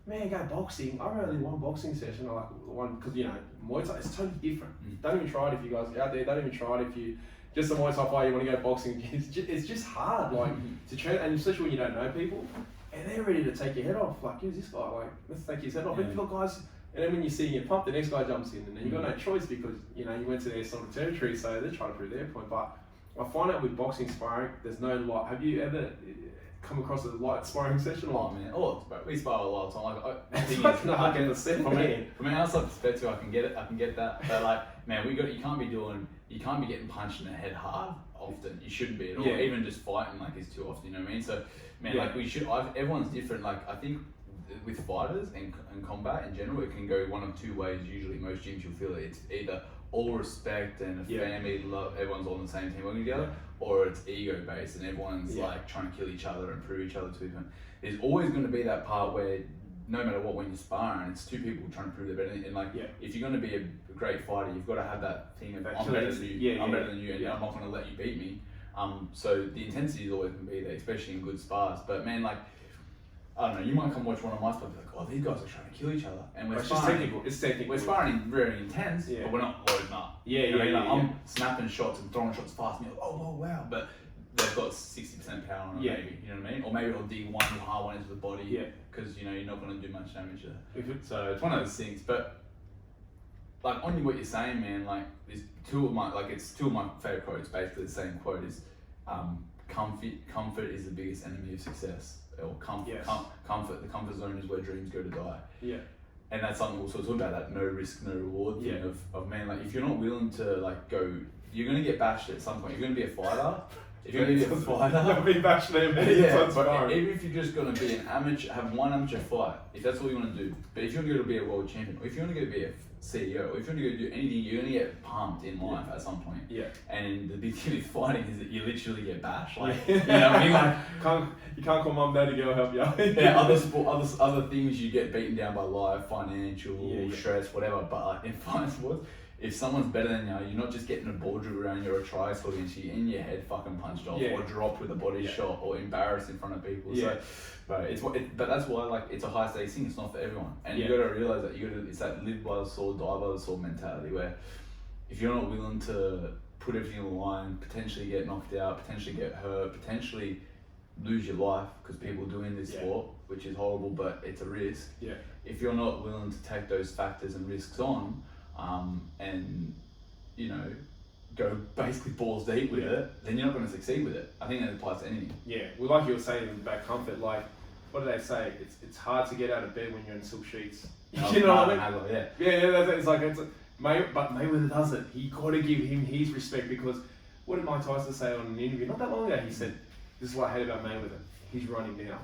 man, go boxing. I remember one boxing session, I like one because you know, Muay Thai is totally different. Don't even try it if you guys out there. Don't even try it if you just a Muay Thai fight. You want to go boxing? It's just hard, like to train, and especially when you don't know people, and they're ready to take your head off. Like, who's this guy? Like, let's take his head off. And you got guys. And then when you see you pump, the next guy jumps in, and then you got no choice because you know you went to their sort of territory, so they're trying to prove their point. But I find out with boxing sparring, there's no light. Have you ever come across a light sparring session? Oh man, we spar a lot of time. Like, from an outside perspective, I can get it. I can get that. But like, man, you can't be getting punched in the head hard often. You shouldn't be at all. Even just fighting like is too often. You know what I mean? So man, like we should. Everyone's different. Like I think with fighters and combat in general, it can go one of two ways. Usually, most gyms you'll feel it. It's either all respect and a family love, everyone's on the same team working together, or it's ego based and everyone's like trying to kill each other and prove each other to them. There's always going to be that part where no matter what, when you're sparring, it's two people trying to prove they're better. And like, if you're going to be a great fighter, you've got to have that thing of I'm better than you, I'm better than you, and I'm not going to let you beat me. So the intensity is always going to be there, especially in good spars. But man, like, I don't know, you might come watch one of my spars and be like, oh, these guys are trying to kill each other. And we're sparring. It's technical. We're sparring very intense, but we're not loading up. I'm snapping shots and throwing shots fast, and you're like, oh, wow. But they've got 60% power on it, maybe, you know what I mean? Or maybe it'll dig one hard one into the body, because, you know, you're not going to do much damage there. So it's one of those things. But, like, on what you're saying, man, like, there's two of my favourite quotes, basically the same quote is, comfort is the biggest enemy of success. Or comfort, the comfort zone is where dreams go to die. And that's something we'll sort of talk about, that no risk, no reward thing of man, like if you're not willing to like go, you're gonna get bashed at some point. You're gonna be a fighter. If you're gonna be a fighter, you'll be bashed there. But even if you're just gonna be an amateur, have one amateur fight, if that's all you want to do. But if you want to go to be a world champion, or if you want to go to be a CEO, or if you want to go do anything, you're gonna get pumped in life at some point. And the big thing with fighting is that you literally get bashed. Like, you know what I mean? Like, you can't call mum, dad to go help you. Other things you get beaten down by life, financial stress, whatever. But like in fighting sports, if someone's better than you, you're not just getting a ball drill around you or a tricycle against you, in your head fucking punched off or dropped with a body shot or embarrassed in front of people. So, but that's why like it's a high stakes thing. It's not for everyone, and you got to realize that it's that live by the sword, die by the sword mentality. Where if you're not willing to put everything on the line, potentially get knocked out, potentially get hurt, potentially lose your life because people do in this sport, which is horrible, but it's a risk. If you're not willing to take those factors and risks on, and you know, go basically balls deep with it, then you're not going to succeed with it. I think that applies to anything. Well, like you were saying about comfort, like what do they say? It's hard to get out of bed when you're in silk sheets. You know what I mean? It's like but Mayweather does it. You got to give him his respect because what did Mike Tyson say on an interview not that long ago? He said, "This is what I hate about Mayweather. He's running now."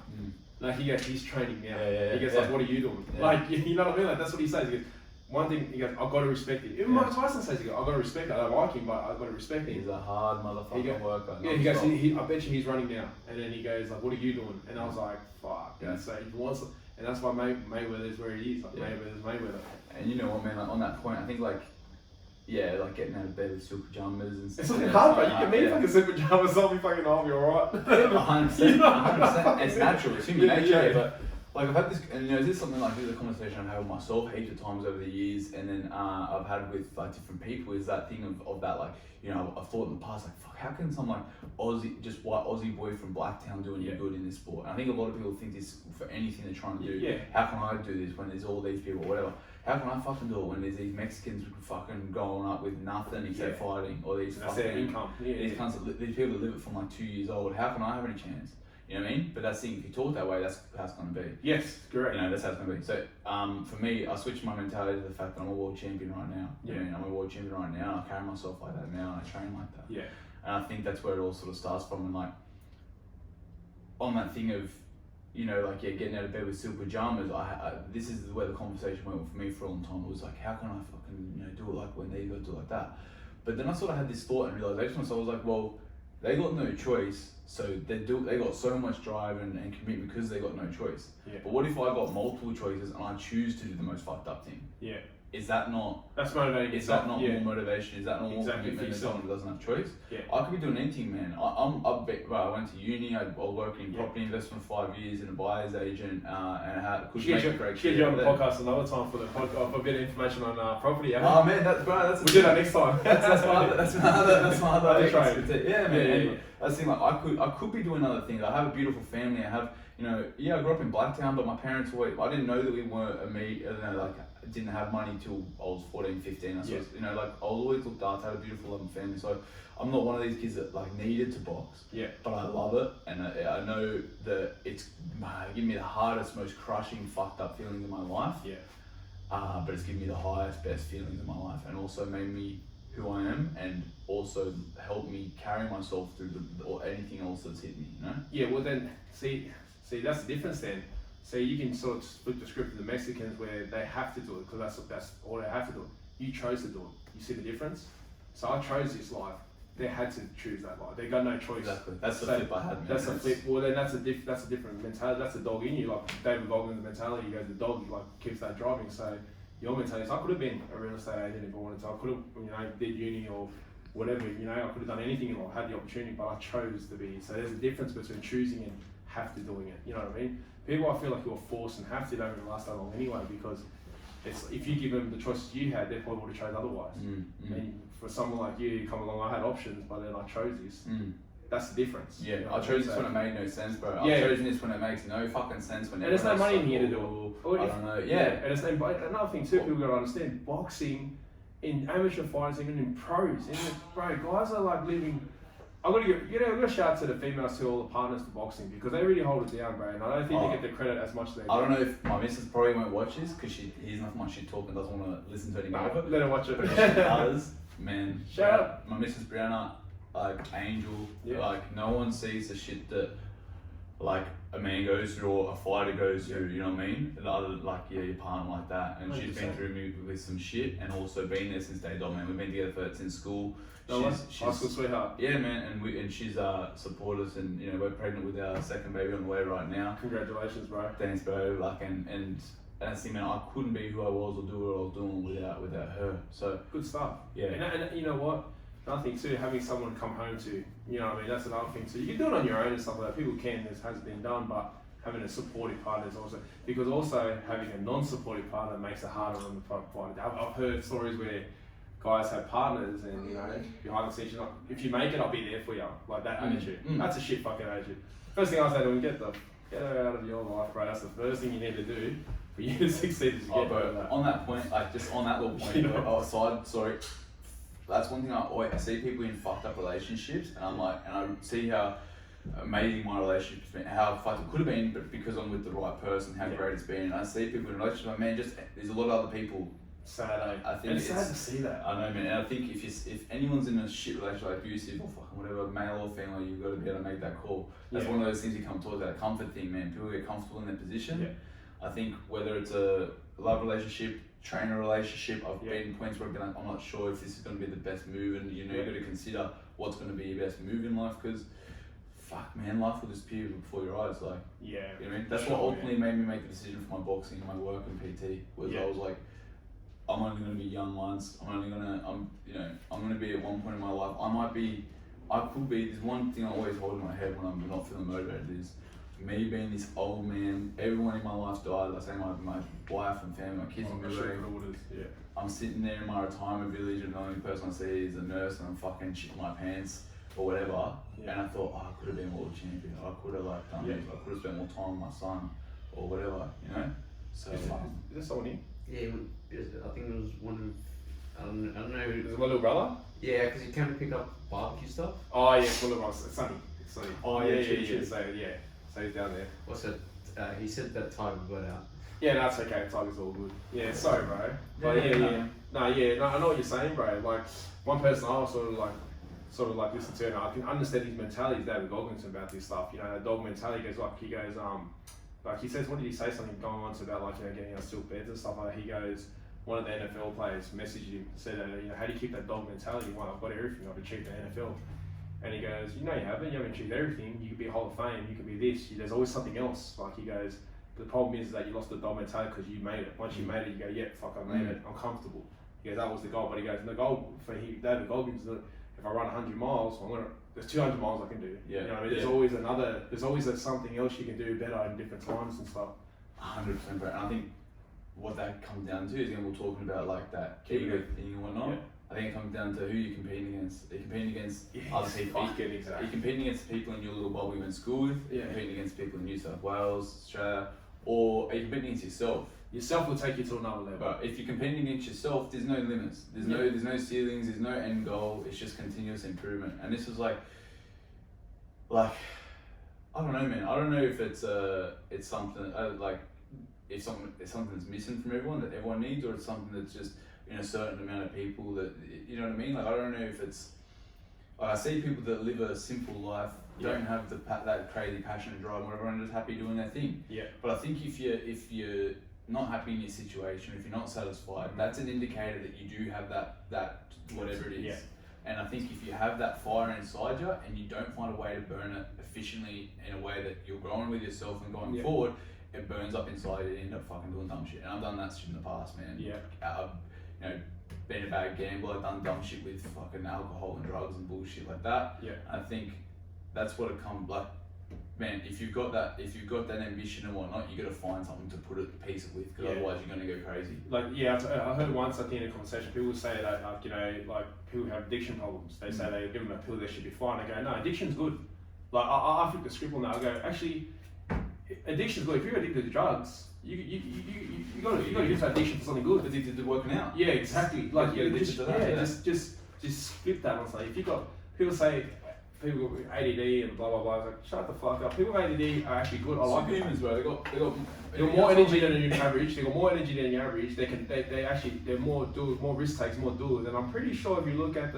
Like he goes, he's training now. He goes like, "What are you doing?" Like you know what I mean? Like that's what he says. He goes, one thing, he goes, I've got to respect it. Even Mike Tyson says, he goes, I've got to respect it. I don't like him, but I've got to respect him. He's a hard motherfucking worker. He goes, I bet you he's running now. And then he goes, like, what are you doing? And I was like, fuck. So he wants it. And that's why Mayweather is where he is. Like, Mayweather's Mayweather. And you know what, man, like, on that point, I think, like, Yeah, like getting out of bed with silk pajamas and stuff. It's fucking hard, bro. You can be fucking silk pajamas, I'll be fucking, I'll be alright. 100%, 100%. It's natural, it's human nature, Yeah. but like I've had this, and this is something like, this is a conversation I've had with myself heaps of times over the years, and then I've had with like different people, is that thing of that, like, I've thought in the past, like, fuck, how can some like just white Aussie boy from Blacktown do any good in this sport? And I think a lot of people think this for anything they're trying to do. Yeah. How can I do this when there's all these people, whatever? How can I fucking do it when there's these Mexicans fucking growing up with nothing except fighting, or these That's fucking their income. these people that live it from like 2 years old? How can I have any chance? You know what I mean? But that's the thing, if you talk that way, that's how it's going to be. Yes, correct. That's how it's going to be. So for me, I switched my mentality to the fact that I'm a world champion right now. You know what I mean? I'm a world champion right now, and I carry myself like that now, and I train like that. Yeah. And I think that's where it all sort of starts from, and like, on that thing of, getting out of bed with silk pajamas, this is where the conversation went for me for a long time. It was like, how can I fucking, do it like when they go do it like that? But then I sort of had this thought and realization, so I was like, well, they got no choice, so they got so much drive and commitment because they got no choice. Yeah. But what if I got multiple choices and I choose to do the most fucked up thing? Yeah. Is that not... That's motivating. Is that not more motivation? Is that not more Exactly commitment than someone who doesn't have choice? Yeah. I could be doing anything, man. I went to uni, I was working in property investment for 5 years and a buyer's agent, and I could make a great Get you on the podcast another time for a bit of information on property. Yeah? Oh man, that's we'll do that next time. that's my other trade. Yeah, man. Yeah. That's the thing, like I could be doing other things. I have a beautiful family. I have, I grew up in Blacktown, but my parents I didn't know that we weren't didn't have money till I was 14, 15. I was always looked after, had a beautiful loving family. So I'm not one of these kids that like needed to box. Yeah. But I love it, and I know that it's given me the hardest, most crushing, fucked up feelings in my life. Yeah. But it's given me the highest, best feelings in my life, and also made me who I am, and also helped me carry myself through or anything else that's hit me. Yeah. Well, then see, that's the difference then. So you can sort of flip the script to the Mexicans where they have to do it because that's all they have to do. You chose to do it. You see the difference? So I chose this life. They had to choose that life. They got no choice. Exactly. That's the flip I had. Man. That's the flip. Well, then that's a different mentality. That's the dog in you. Like David Goggins' mentality. He goes, the dog keeps that driving. So your mentality is, I could have been a real estate agent if I wanted to. I could have, did uni or whatever. I could have done anything or had the opportunity, but I chose to be. So there's a difference between choosing and have to doing it. You know what I mean? People, I feel like who are forced and have to don't really last that long anyway, because if you give them the choices you had, they probably would have chose otherwise. And for someone like you come along, I had options, but then I chose this. That's the difference. Yeah, I chose this when it made no sense, bro. I've chosen this when it makes no fucking sense. When and there's no money in here to do it. I don't know. Yeah, and it's another thing too. People gotta understand boxing, in amateur fights, even in pros. Bro, guys are like living. I'm gonna shout out to the females to all the partners for boxing because they really hold it down, bro. And I don't think they get the credit as much as they do. I don't know if my missus probably won't watch this because she hears enough of my shit talk and doesn't want to listen to it anymore. Let her watch it. But she does, man. Shout out. My missus Brianna, like angel. Yeah. Like no one sees the shit that like a man goes through or a fighter goes through. You know what I mean? The other your partner like that, and 100%. She's been through me with some shit and also been there since day dot, man. We've been together since school. She's high school sweetheart. Yeah, man, and she's supported us, and we're pregnant with our second baby on the way right now. Congratulations, bro. Thanks, bro. Like and that's the thing, man. I couldn't be who I was or do what I was doing without her. So good stuff. Yeah. And you know what? Another thing too, having someone to come home to. You know what I mean? That's another thing too. You can do it on your own and stuff like that. People can. This has been done, but having a supportive partner is also because also having a non-supportive partner makes it harder on the partner. I've heard stories where guys have partners and behind the scenes, if you make it, I'll be there for you. Like that attitude. That's a shit fucking attitude. First thing I say to them, get her out of your life, bro. That's the first thing you need to do for you to succeed is to get her out of that. On that point, like just on that little point, that's one thing I see people in fucked up relationships, and I'm like, and I see how amazing my relationship's been, how fucked it could have been, but because I'm with the right person, how great it's been. And I see people in relationships, like, man, there's a lot of other people. Sad, I think it's sad to see that. I know, man. And I think if anyone's in a shit relationship, like abusive or fucking whatever, male or female, you've got to be able to make that call. That's one of those things you come towards, that comfort thing, man. People get comfortable in their position. Yeah. I think whether it's a love relationship, trainer relationship, I've been in points where I've been like, I'm not sure if this is going to be the best move, and you've got to consider what's going to be your best move in life, because fuck, man, life will disappear before your eyes. Like, you know what I mean? That's what ultimately made me make the decision for my boxing and my work in PT. Was I was like, I'm only going to be young once. I'm going to be at one point in my life. There's one thing I always hold in my head when I'm not feeling motivated is me being this old man. Everyone in my life died. Like say my wife and family, my kids and everything. Yeah. I'm sitting there in my retirement village and the only person I see is a nurse and I'm fucking shitting my pants or whatever. Yeah. And I thought, I could have been world champion. I could have done this. I could have spent more time with my son or whatever, you know? So is there someone here? Yeah, I think it was one of, I don't know. Is it my little brother? Yeah, because he came to pick up barbecue stuff. Oh yeah, it's my little brother. It's Sonny. Oh yeah. So he's down there. What's it? He said that Tiger got out. Yeah, no, it's okay. Tiger's all good. Yeah, sorry, bro. But yeah. No, I know what you're saying, bro. Like one person I was sort of like listen to, and I can understand his mentality, David Goggins, about this stuff. You know, the dog mentality goes like he says, what did he say? Something going on about like getting our silk beds and stuff like that. He goes, one of the NFL players messaged him, said, how do you keep that dog mentality? Well, I've got everything. I've achieved the NFL. And he goes, you haven't achieved everything. You could be a Hall of Fame. You could be this. There's always something else. Like he goes, the problem is that you lost the dog mentality because you made it. Once you made it, you go, yeah, fuck, I made it. I'm comfortable. He goes, that was the goal. But he goes, the goal for David Goggins, if I run 100 miles, there's 200 miles I can do. Yeah. You know what I mean? There's always something else you can do better in different times and stuff. 100%, bro. And I think what that comes down to is when we're talking about like that ego thing and whatnot. Yeah. I think it comes down to who you're competing against. Are you competing against other people? Are you competing against people in your little bubble you went to school with? Are you competing against people in New South Wales, Australia? Or are you competing against yourself? Yourself will take you to another level. But if you're competing against yourself, there's no limits. There's no ceilings. There's no end goal. It's just continuous improvement. And this is like I don't know, man. I don't know if it's something if something that's missing from everyone that everyone needs, or it's something that's just in a certain amount of people that, you know what I mean? Like I don't know if it's. I see people that live a simple life, don't have that crazy passion and drive, whatever, and just happy doing their thing. Yeah. But I think if you're not happy in your situation, if you're not satisfied, that's an indicator that you do have that whatever it is. Yeah. And I think if you have that fire inside you and you don't find a way to burn it efficiently in a way that you're growing with yourself and going forward, it burns up inside you and you end up fucking doing dumb shit. And I've done that shit in the past, man. Yeah. I've been a bad gambler, I've done dumb shit with fucking alcohol and drugs and bullshit like that. Yeah. I think that's what it comes like. Man, if you've got that ambition and whatnot, you got to find something to put a piece of with, because otherwise you're going to go crazy. I heard once, I think in a conversation, people say that people who have addiction problems, they say they give them a pill, they should be fine. I go, no, addiction's good. Like I flip the script on that. I go, actually, addiction's good. If you're addicted to drugs, you got to use that addiction for something good. Addicted to working out. Yeah, exactly. Like just flip that. And say, if you got people say. People with ADD and blah blah blah. It's like, shut the fuck up. People with ADD are actually good. I like humans, bro. They got more energy than an average. They got more energy than the average. They're more risk takes, more doers. And I'm pretty sure if you look at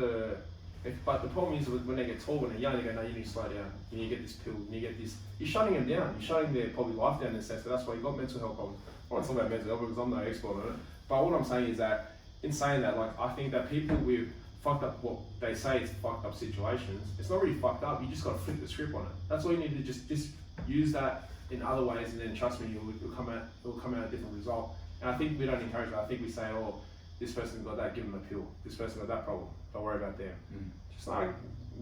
but the problem is when they get tall, when they're young, they go, no, you need to slow down. You need to get this pill. You need to get this. You're shutting them down. You're shutting their probably life down in a sense. So that's why you got mental health problems. I'm not talking about mental health because I'm no expert on it. But what I'm saying is that in saying that, like I think that people with fucked up, what they say is fucked up situations, it's not really fucked up, you just got to flip the script on it. That's all you need to just use that in other ways, and then trust me, it'll come out a different result. And I think we don't encourage that. I think we say, oh, this person's got that, give them a pill. This person got that problem, don't worry about them. Just like,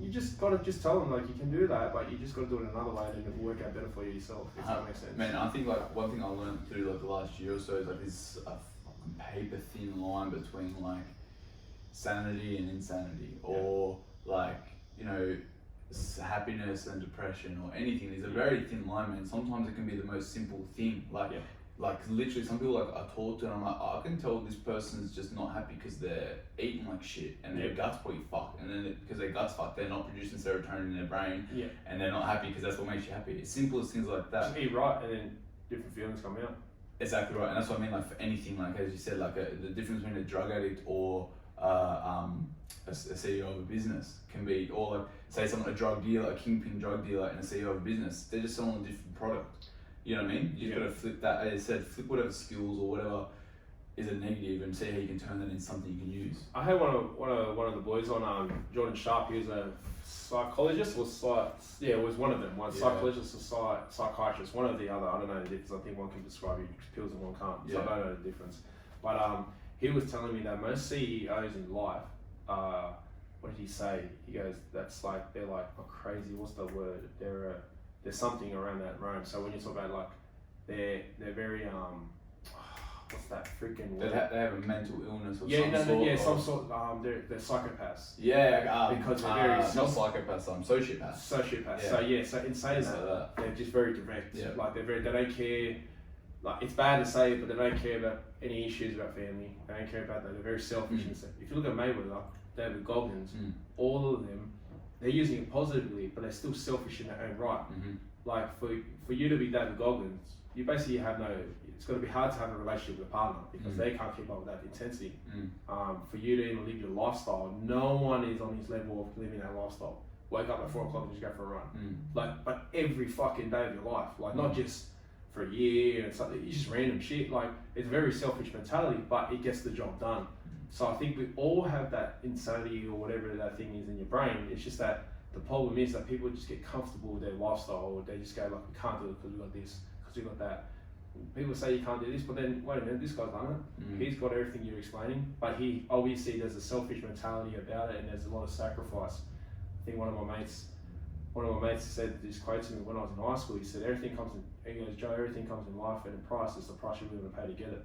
you just got to just tell them, like, you can do that, but you just got to do it another way, and it'll work out better for you yourself, if that makes sense. Man, I think like one thing I learned through like the last year or so is like this paper thin line between like sanity and insanity, or like, happiness and depression or anything. There's a very thin line, man. Sometimes it can be the most simple thing, like literally some people like I talk to and I'm like, I can tell this person's just not happy because they're eating like shit and their guts probably fucked, and then because their guts fucked, they're not producing serotonin in their brain, and they're not happy because that's what makes you happy. It's simple as things like that. Just eat right and then different feelings come out. Exactly right, and that's what I mean, like for anything, like as you said, like the difference between a drug addict or a CEO of a business can be, or like say someone, a drug dealer, a kingpin drug dealer and a CEO of a business, they're just selling a different product. You know what I mean? You just got to flip that, as I said, flip whatever skills or whatever is a negative and see how you can turn that into something you can use. I had one of the boys on, Jordan Sharp. He was a psychologist, was one of them. One psychologist or psychiatrist, one or the other. I don't know the difference. I think one can describe you pills and one can't. So I don't know the difference. But he was telling me that most CEOs in life, what did he say? He goes, that's like, they're like, oh, crazy, what's the word? There's something around that realm. So when you talk about like, they're very, what's that freaking word? They have a mental illness or some sort. They're psychopaths. Yeah, because they're very not psychopaths. Sociopaths. Sociopaths. Yeah. So in saying that, they're just very direct. Yeah. Like they don't care. Like it's bad to say it, but they don't care about any issues about family. They don't care about that. They're very selfish and stuff. If you look at Mayweather, David Goggins, all of them, they're using it positively, but they're still selfish in their own right. Mm-hmm. Like for you to be David Goggins, you basically have no. It's going to be hard to have a relationship with a partner because they can't keep up with that intensity. For you to even live your lifestyle, no one is on his level of living that lifestyle. Wake up at 4 o'clock and just go for a run. But every fucking day of your life, like not just for a year and something. It's just random shit. Like it's a very selfish mentality, but it gets the job done. So I think we all have that insanity or whatever that thing is in your brain. It's just that the problem is that people just get comfortable with their lifestyle, or they just go like, we can't do it because we got this, because we got that. People say you can't do this, but then wait a minute, this guy's done it. He's got everything you're explaining, but he obviously there's a selfish mentality about it, and there's a lot of sacrifice. I think one of my mates said this quote to me when I was in high school. He said, "Everything comes in." He goes, "Joe, everything comes in life at a price. It's the price you're willing to pay to get it."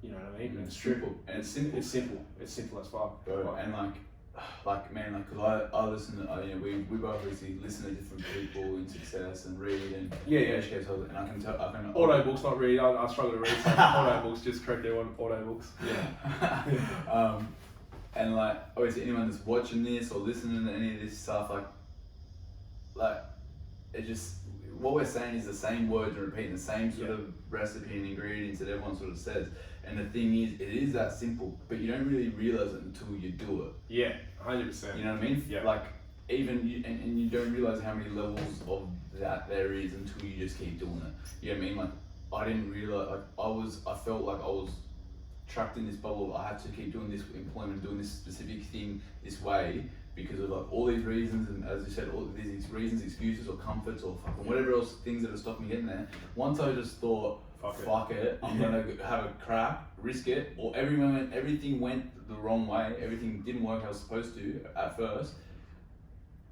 You know what I mean? And it's simple. And it's simple. It's simple as fuck. And cause I listen to, we both obviously listen to different people in success and read and educate ourselves, and I can auto books, not read. I struggle to read. So auto books, just correct everyone. Auto books. Yeah. And like obviously anyone that's watching this or listening to any of this stuff, like it just, what we're saying is the same words and repeating the same sort of recipe and ingredients that everyone sort of says. And the thing is, it is that simple, but you don't really realize it until you do it. Yeah, 100%. You know what I mean? Yeah. Like even and you don't realize how many levels of that there is until you just keep doing it. You know what I mean? Like I didn't realize, I felt like I was trapped in this bubble. I had to keep doing this employment, doing this specific thing this way because of like all these reasons, and as you said, all these reasons, excuses or comforts or fucking whatever else, things that have stopped me getting there. Once I just thought, fuck it, I'm gonna have a crack, risk it, or every moment everything went the wrong way, everything didn't work how it was supposed to at first,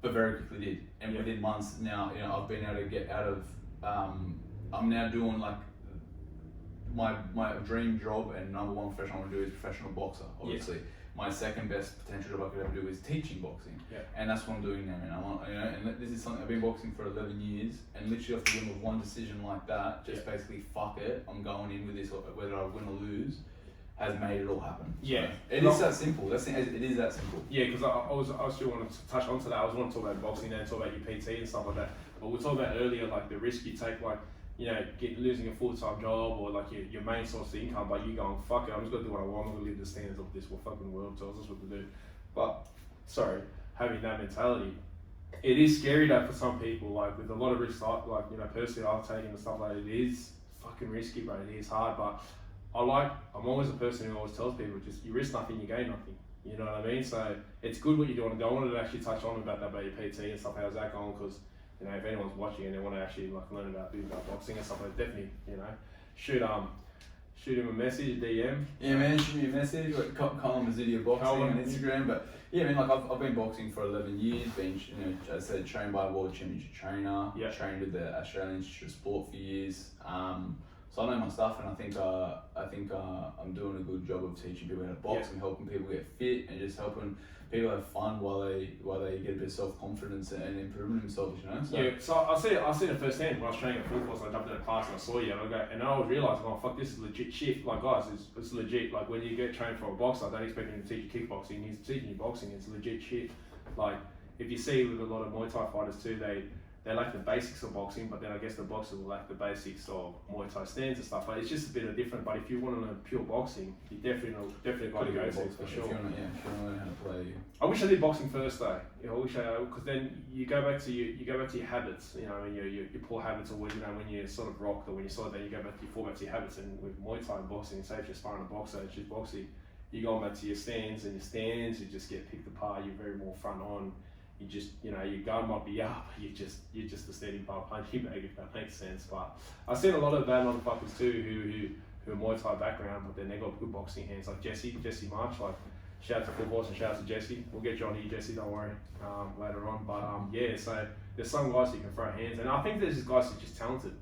but very quickly did. And within months now, I've been able to get out of, I'm now doing like my dream job and number one profession I want to do is professional boxer, obviously. My second best potential job I could ever do is teaching boxing, and that's what I'm doing now. And and this is something I've been boxing for 11 years, and literally off the whim of one decision like that, just basically fuck it, I'm going in with this, whether I win or lose, has made it all happen. Yeah, so it is that simple. It is that simple. Yeah, because I still want to touch onto that. I was want to talk about boxing and talk about your PT and stuff like that. But we talked about earlier, like the risk you take, like losing a full-time job or like your main source of income, but you going, fuck it, I'm just gonna do what I want, I'm gonna live the standards of this fucking world tells us what to do. But having that mentality, it is scary though for some people, like with a lot of risks, like personally I've taken and stuff like that. It is fucking risky, bro. It is hard, but I'm always a person who always tells people, just you risk nothing, you gain nothing. You know what I mean? So it's good what you're doing. I wanted to actually touch on about your PT and stuff. How's that going? Because if anyone's watching and they want to actually learn about boxing and stuff, like definitely shoot him a message, DM. Yeah, man, shoot me a message. Koen Mazoudeir boxing on Instagram. But yeah, man, like I've been boxing for 11 years. Been as I said, trained by a world championship trainer. Trained with the Australian Institute of Sport for years. So I know my stuff, and I think I'm doing a good job of teaching people how to box and helping people get fit and just helping people have fun while they get a bit of self-confidence and improving themselves, So I see it firsthand when I was training at football. So I jumped in a class and I saw you, and I always realised, fuck, this is legit shit. Like guys, it's legit. Like when you get trained for a boxer, don't expect him to teach you kickboxing. He's teaching you boxing. It's legit shit. Like if you see with a lot of Muay Thai fighters too, they lack the basics of boxing, but then I guess the boxers will lack the basics of Muay Thai stands and stuff. But it's just a bit of different. But if you want to learn pure boxing, you definitely got to go to for sure. If you want to learn how to play. I wish I did boxing first though. I wish because then you go back to your habits. Your poor habits, or when you're sort of rocked, or when you saw that, you fall back to your habits. And with Muay Thai and boxing, say if you're sparring a boxer, it's just boxing. You go back to your stance, and your stance, you just get picked apart. You're very more front on. You just, your guard might be up, you're just a steady bar punching bag, if that makes sense. But I've seen a lot of bad motherfuckers too who who are Muay Thai background, but then they got good boxing hands, like Jesse March. Like, shout out to Full Horse and shout out to Jesse. We'll get you on here, Jesse. Don't worry. Later on, but yeah. So there's some guys who can throw hands, and I think there's just guys who are just talented.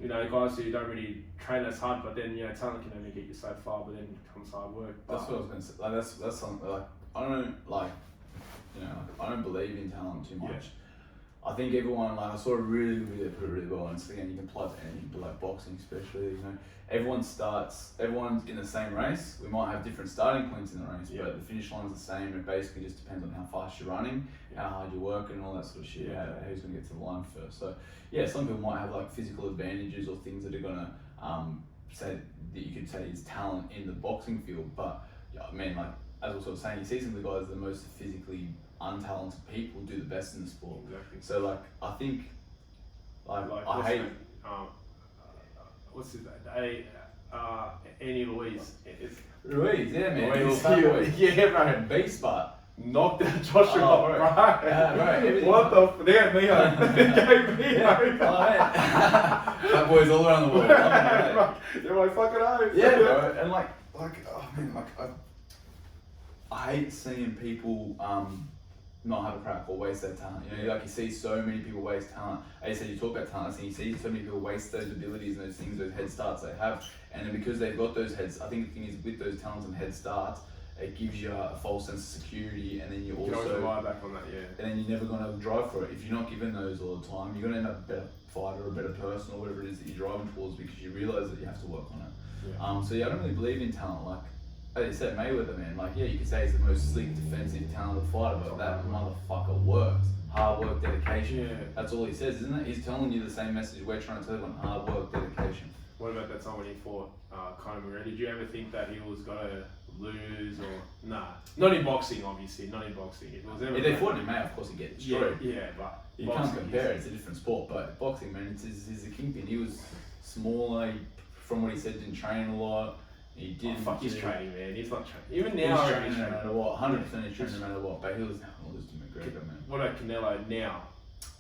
You know, guys who don't really train as hard, but then talent can only get you so far. But then comes hard work. That's what I was gonna say. Like that's something like I don't believe in talent too much. Yeah. I think everyone, like, I saw a really good video put it really well, and it's, again, you can apply it to anything, but like boxing especially, everyone's in the same race. We might have different starting points in the race, but the finish line's the same. It basically just depends on how fast you're running, how hard you're working, and all that sort of shit, who's going to get to the line first. So, yeah, some people might have like physical advantages or things that are going to say that you could say is talent in the boxing field, but I mean, like, as I was sort of saying, you see some of the guys, the most physically untalented people do the best in the sport. Exactly. So like, I think, like I hate. What's his name? Annie Louise. Ruiz, yeah, man. Louise, yeah, bro. Beast, but knocked out Joshua. Bro. Right. What the? They had me home. They gave me home. That boy's all around the world. They're like fucking home. Yeah, bro. And like, oh man, like I hate seeing people not have a crack or waste their talent. You see so many people waste talent. As you said, you talk about talent, and you see so many people waste those abilities and those things, those head starts they have. And then because they've got those heads, I think the thing is with those talents and head starts, it gives you a false sense of security, and then you can always rely back on that, and then you're never going to drive for it. If you're not given those all the time, you're going to end up a better fighter or a better person or whatever it is that you're driving towards, because you realise that you have to work on it. So yeah, I don't really believe in talent. Like, as you said, Mayweather, man, like, yeah, you could say he's the most sleek, defensive, talented fighter, but that motherfucker works. Hard work, dedication. Yeah. That's all he says, isn't it? He's telling you the same message we're trying to tell everyone: hard work, dedication. What about that time when he fought Conor McGregor? Did you ever think that he was going to lose or... Nah. Not in boxing, obviously. Not in boxing. If they fought in MMA, of course he'd get destroyed. Yeah, but... You can't compare it. It's a different sport. But boxing, man, he's a kingpin. He was smaller. From what he said, didn't train a lot. He didn't. He's training, man. He's not training. Even now, he's training no matter what. 100% he's training no matter what. But he was not lose to McGregor, man. What about Canelo now?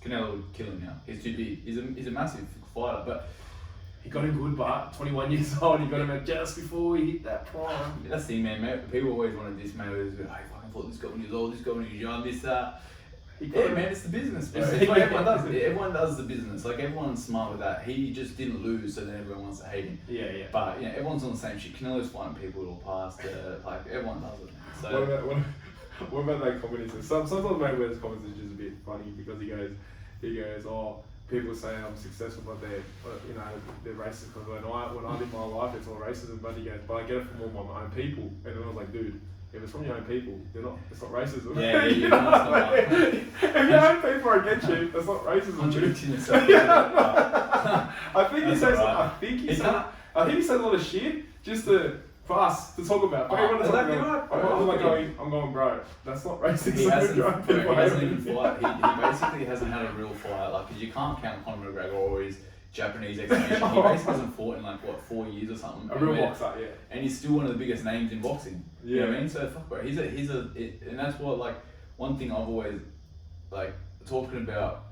Canelo would kill him now. He's too big. He's a massive fighter, but he got him good, but 21 years old. He got him out just before he hit that prime. That's the thing, man. People always want to diss Mayweather. Hey, fucking thought this guy when he was old. This guy when he was young. This that. Yeah, man, it's the business, bro. It's what everyone does. Everyone does the business. Like, everyone's smart with that. He just didn't lose, so then everyone wants to hate him. Yeah. But everyone's on the same shit. Canelo's fighting people who are past like, everyone does it. So what about that comment? Sometimes Mayweather's comments is just a bit funny, because he goes, oh, people say I'm successful, but they're racist, because when I live my life, it's all racism. But he goes, but I get it from all my own people. And then I was like, dude, if it's from your own people, it's not racism. Yeah. If your own people are against you, that's not racism. I think he says a lot of shit just for us to talk about. I'm going, bro, that's not racist. He hasn't even fought. He basically hasn't had a real fight. Like, because you can't count Conor McGregor or his Japanese ex-nation. He basically hasn't fought in 4 years or something. A real boxer, yeah. And he's still one of the biggest names in boxing. You know what I mean? So fuck, bro. And that's what, one thing I've always talking about.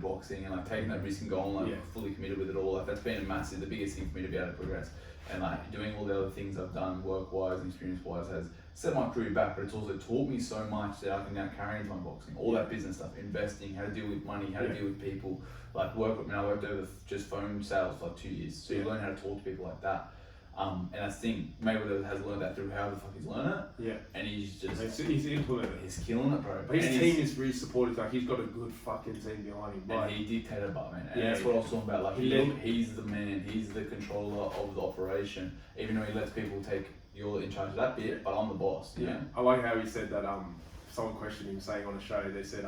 Boxing and taking that risk and going fully committed with it all. That's been the biggest thing for me to be able to progress. And doing all the other things I've done work-wise and experience-wise has set my career back, but it's also taught me so much that I can now carry into my boxing. All that business stuff, investing, how to deal with money, how to deal with people. I worked over just phone sales for 2 years, so you learn how to talk to people like that. And I think Mayweather has learned that through how the fuck he's learned it. Yeah. And he's implemented it. He's killing it, bro. But his team is really supportive. He's got a good fucking team behind him. And he dictated about, man. And that's what I was talking about. He's the man. He's the controller of the operation. Even though he lets people take, you're in charge of that bit, but I'm the boss. Yeah. I like how he said that. Someone questioned him, saying on a show, they said,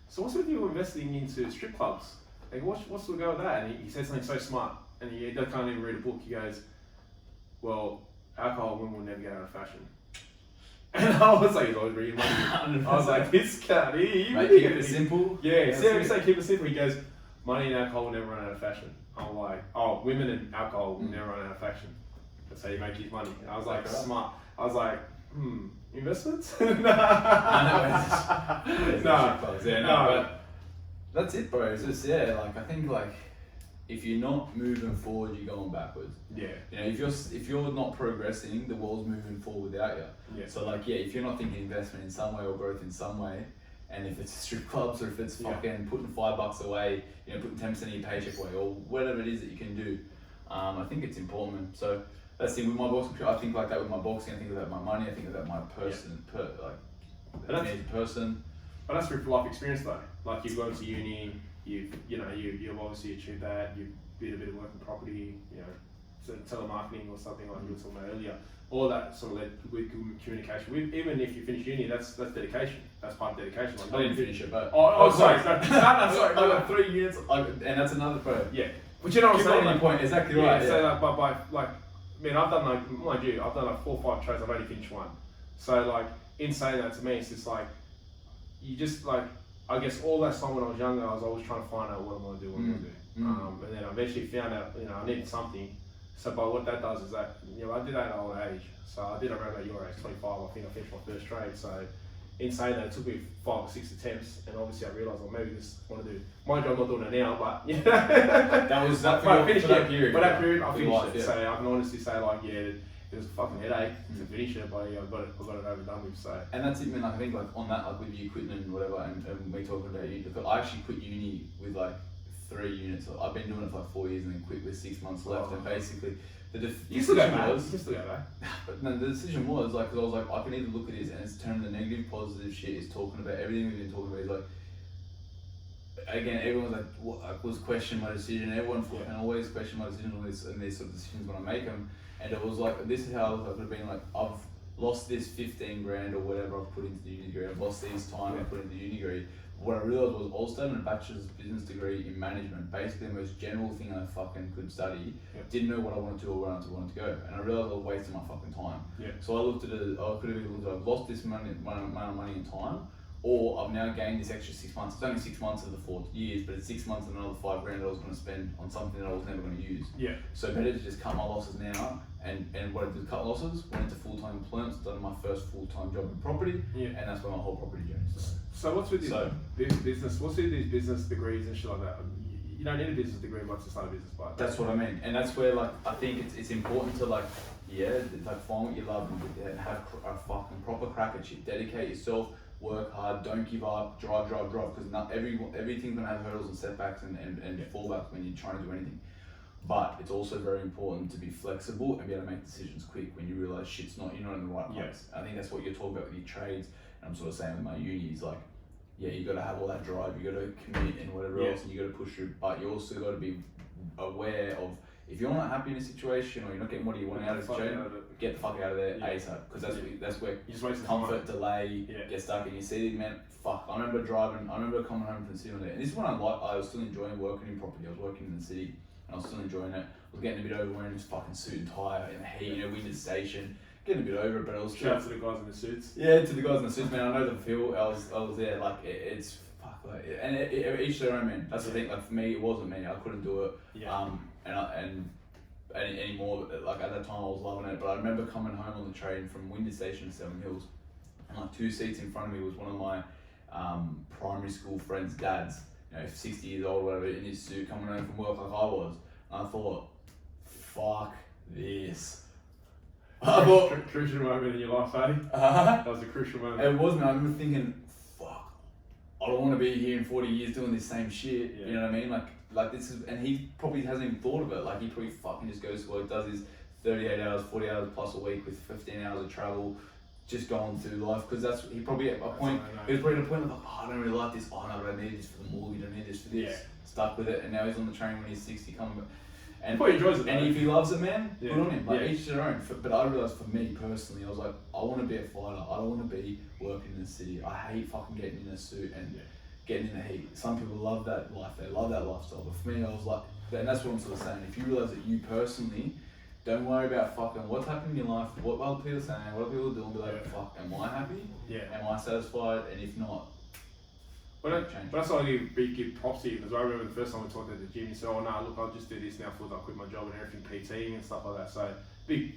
so what's with you investing into strip clubs? Like, what's the go with that? And he said something so smart. And he can't even read a book. He goes, well, alcohol and women will never get out of fashion. And I was like, he's always reading money. I was like, this cat, he really keep it simple. Yeah, say keep it simple. He goes, money and alcohol will never run out of fashion. I'm like, oh, women and alcohol will never run out of fashion. That's how you make his money. And I was like, smart. I was like, investments? No. But that's it, bro. It's just, I think, if you're not moving forward, you're going backwards. Yeah. You know, if you're not progressing, the world's moving forward without you. Yeah. So like, yeah, if you're not thinking investment in some way or growth in some way, and if it's strip clubs or if it's fucking putting $5 away, you know, putting 10% of your paycheck away or whatever it is that you can do, I think it's important, man. So that's the thing with my boxing. I think like that with my boxing. I think about my money. I think about my person, me as a person. But that's through life experience though. Like you've gone to uni, you've obviously achieved that. You've did a bit of work in property, you know, so telemarketing or something like you were talking about earlier. All that sort of led with communication. Even if you finish uni, that's dedication. That's part of dedication. Like, I didn't finish it, but sorry. Sorry, I got 3 units, and that's another pro. Yeah, but you know what I'm saying. Like, point exactly right. Yeah. So like, by like, I mean, I've done like, mind you, I've done like 4 or 5 trades. I've only finished 1. So like, in saying that to me, it's just like, you just like, I guess all that time when I was younger, I was always trying to find out what I'm gonna do, and then I eventually found out, you know, I needed something. So, but what that does is that, you know, I did that at an old age. So I did around about your age, 25. I think I finished my first trade. So, in saying that, it took me 5 or 6 attempts, and obviously I realised, well, maybe this I want to do. Mind you, I'm not doing it now, but yeah. that was that. I finished that period. But that period, I finished it. Yeah. So I can honestly say, like, yeah, it was a fucking headache to finish it, but yeah, I got it overdone with. So. And that's it, man. I think like on that, like with you quitting and whatever, and me talking about you, because I actually quit uni with like 3 units. I've been doing it for like 4 years and then quit with 6 months left, and basically. You still go back. But no, the decision was like, because I was like, I can either look at this and it's turning the negative, positive shit. It's talking about everything we've been talking about. Is like, again, everyone's like, what was question my decision. Everyone and always question my decision on this and these sort of decisions when I make them. And it was like, this is how I could have been like, I've lost this 15 grand or whatever I've put into the uni degree. I've lost this time I put into the uni degree. What I realised was I was studying a bachelor's business degree in management, basically the most general thing I fucking could study. Didn't know what I wanted to or where I wanted to go, and I realised I was wasting my fucking time. So I looked at it. I could have either looked at I've lost this amount of money and time, or I've now gained this extra 6 months. It's only 6 months of the 4 years, but it's 6 months of another 5 grand that I was going to spend on something that I was never going to use. So better to just cut my losses now, and what I did cut losses, went into full-time employment, started my first full-time job in property, and that's where my whole property journey started. So what's with this business? What's with these business degrees and shit like that? You don't need a business degree once you start a business, but that's what I mean, and that's where like I think it's important to like find what you love and have a fucking proper crack at shit. Dedicate yourself, work hard, don't give up, drive, because not everything's gonna have hurdles and setbacks and fallbacks when you're trying to do anything. But it's also very important to be flexible and be able to make decisions quick when you realise you're not in the right place. I think that's what you're talking about with your trades. And I'm sort of saying with my uni is like, you got to have all that drive, you got to commit and whatever else, and you got to push through. But you also got to be aware of if you're not happy in a situation or you're not getting what you want out of the situation, get the fuck out of there ASAP. Because that's where comfort, delay, get stuck, and you see, man, fuck. I remember coming home from the city one day, and this is when I was still enjoying working in property. I was working in the city, and I was still enjoying it. I was getting a bit over wearing this fucking suit and tie in the heat, winter station. Getting a bit over it, but I was shout out to the guys in the suits. Yeah, to the guys in the suits, man. I know the feel. I was there. Like it's fuck. Like, and each their own, man. That's the thing. Like for me, it wasn't me. I couldn't do it. And anymore. Like at that time, I was loving it. But I remember coming home on the train from Windsor Station to Seven Hills, and like 2 seats in front of me was one of my primary school friends' dads. 60 years old, whatever, in his suit, coming home from work like I was. And I thought, fuck this. Crucial moment in your life, eh? That was a crucial moment. It wasn't. I remember thinking, fuck, I don't want to be here in 40 years doing this same shit. You know what I mean? Like this is, and he probably hasn't even thought of it. Like he probably fucking just goes to work, does his 38 hours, 40 hours plus a week with 15 hours of travel, just going through life. Because that's, he probably at a point, he was probably at a point of like, I don't really like this. Oh no, but I need this for the mortgage, I need this for this. Stuck with it, and now he's on the train when he's 60 coming. And he enjoys it, and if he loves it, man, good on him. Like each their own. But I realised for me personally, I was like, I want to be a fighter. I don't want to be working in the city. I hate fucking getting in a suit and getting in the heat. Some people love that life. They love that lifestyle. But for me, I was like, and that's what I'm sort of saying. If you realise that you personally, don't worry about fucking what's happening in your life, what other people are saying, what other people are doing. Be like, fuck, am I happy? Am I satisfied? And if not, But that's why I give props to you, because I remember the first time we talked at the gym, you said, oh no, look, I'll just do this now for I quit my job and everything, PT and stuff like that. So big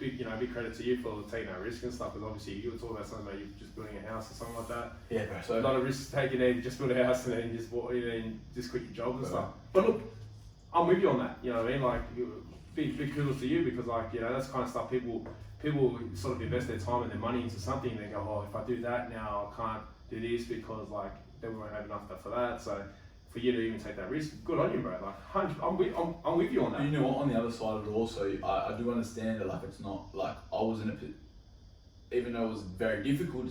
credit to you for taking that risk and stuff, because obviously you were talking about something about you just building a house or something like that. Yeah, bro. So a lot of risks taken there, just build a house and then just quit your job and stuff. But look, I'm with you on that. You know what I mean? Like, big kudos to you because, like, you know, that's the kind of stuff people sort of invest their time and their money into something. And they go, oh, if I do that now, I can't do this because like then we won't have enough stuff for that. So for you to even take that risk, good on you, bro. Like, I'm with you on that. You know what? On the other side of it, also, I do understand that like it's not like I was in even though it was very difficult,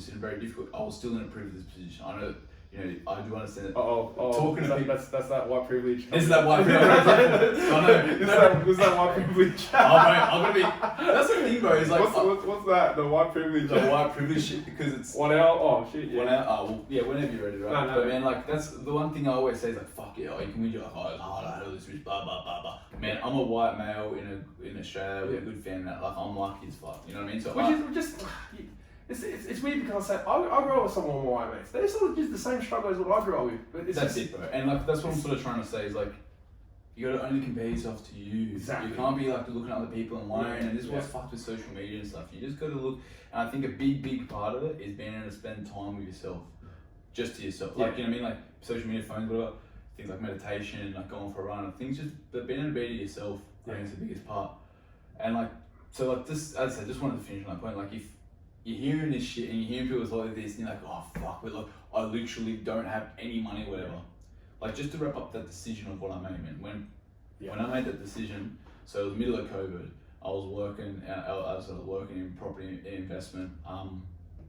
I was still in a privileged position. I know. You know, I do understand that. Talking to people, that's that white privilege. Is that white privilege? I know. Is that white privilege? I'm gonna be. That's the thing, bro. Is like what's that? The white privilege. The white privilege shit because it's 1 hour. Oh shit. Yeah. 1 hour. Oh well, yeah. Whenever you're ready, right? No. But man, like that's the one thing I always say is like, fuck it. You can win. You're like, oh, I had all this rich, blah blah blah blah. Man, I'm a white male in Australia with a good family. Like I'm lucky as fuck. You know what I mean? So which is just. It's weird because I grew up with someone with white mates. They're sort of just the same struggle as what I grew up with. But that's it, bro. And like that's what I'm sort of trying to say is like, you gotta only compare yourself to you. Exactly. You can't be like looking at other people and worrying. And this is what's fucked with social media and stuff. You just gotta look. And I think a big part of it is being able to spend time with yourself, just to yourself. Like you know what I mean, like social media, phones, whatever. Things like meditation, like going for a run, and things just. But being able to be to yourself, I think is the biggest part. And like so, like this, as I said, just wanted to finish on that point. Like if you're hearing this shit and you're hearing people like this and you're like, oh fuck, but look, I literally don't have any money or whatever. Like just to wrap up that decision of what I made, man. When I made that decision, so it was middle of COVID, I was working in property investment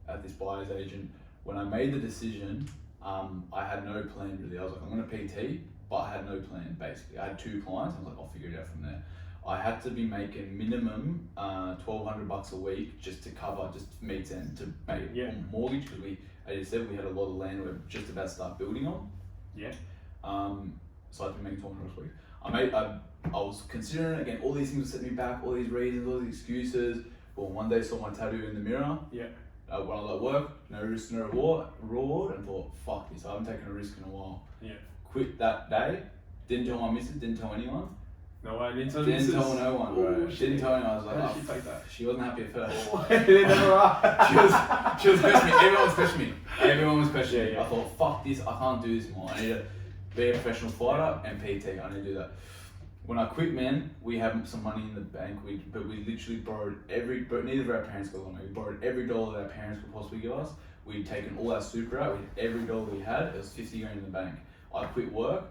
at this buyer's agent. When I made the decision, I had no plan really. I was like, I'm gonna PT, but I had no plan basically. I had 2 clients, I was like, I'll figure it out from there. I had to be making minimum $1,200 a week just to cover just meets and to make a mortgage because as you said, we had a lot of land we were just about to start building on. Yeah. So I'd be making $1,200 a week. I was considering it again. All these things set me back. All these reasons, all these excuses. Well, one day saw my tattoo in the mirror. Yeah. When I was at work, no risk, no reward, and thought, fuck this. I haven't taken a risk in a while. Yeah. Quit that day. Didn't tell my missus. Didn't tell anyone. No way, didn't tell no one, bro. Didn't tell anyone. I was like, how did she take that? She wasn't happy at first. They never are. She was questioning me. Everyone was questioning me. Yeah. I thought, fuck this, I can't do this more. I need to be a professional fighter and PT. I need to do that. When I quit, man, we had some money in the bank, but we literally borrowed neither of our parents got money. We borrowed every dollar that our parents could possibly give us. We'd taken all our super out, every dollar we had, it was 50 grand in the bank. I quit work.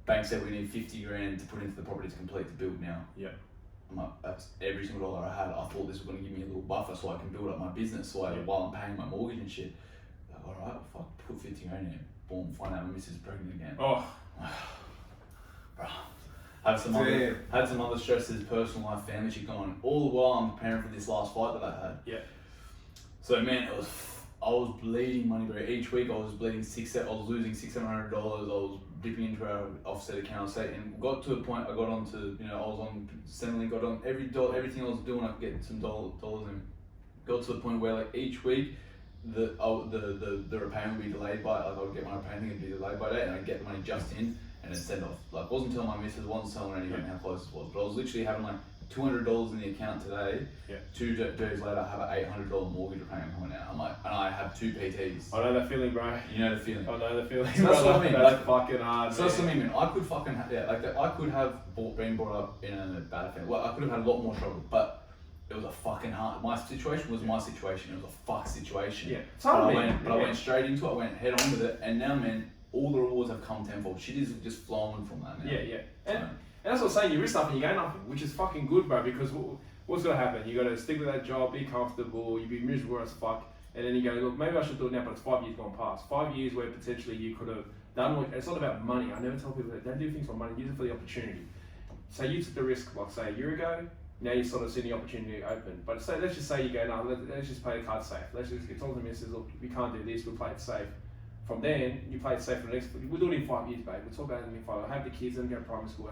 Bank said we need 50 grand to put into the property to complete the build now. Yeah. I'm like, that's every single dollar I had. I thought this was going to give me a little buffer so I can build up my business while I'm paying my mortgage and shit. Like, alright, fuck, put 50 grand in. Boom, find out my missus is pregnant again. Oh. Bro. Had some other stresses, personal life, family shit going on. All the while I'm preparing for this last fight that I had. Yeah. So man, I was bleeding money, bro. Each week I was bleeding I was losing $600-700. I was dipping into our offset account, and got to a point I got onto, I was on Centrelink, got on everything I was doing, I could get some dollars in. Got to the point where like each week the repayment would be delayed by, like I would get my repayment and be delayed by that, and I'd get the money just in and then send off. Like wasn't telling my missus, wasn't telling anyone how close it was, but I was literally having like $200 in the account today. Yeah. 2 days later, I have an $800 mortgage repayment coming out. I'm like, and I have 2 PTs. I know that feeling, bro. You know the feeling. I know the feeling. So that's what I mean. That's fucking hard. So that's what I mean. I could fucking I could have been brought up in a bad family. Well, I could have had a lot more trouble, but it was a fucking hard. My situation was my situation. It was a fuck situation. Yeah. But I went straight into it. I went head on with it, and now, man, all the rewards have come tenfold. Shit is just flowing from that now. Yeah. And that's what I'm saying, you risk nothing, you gain nothing, which is fucking good, bro, because what's going to happen? You got to stick with that job, be comfortable, you be miserable as fuck, and then you go, look, maybe I should do it now, but it's 5 years gone past. 5 years where potentially you could have done what, it's not about money. I never tell people that, don't do things for money, use it for the opportunity. So you took the risk, like say a year ago, now you're sort of seeing the opportunity open. But say, let's just say you go, no, let's just play the card safe. Let's just get told the missus, look, we can't do this, we'll play it safe. From then, you play it safe for the next, we'll do it in 5 years, babe. We'll talk about it in 5 years. Have the kids, let them go to primary school,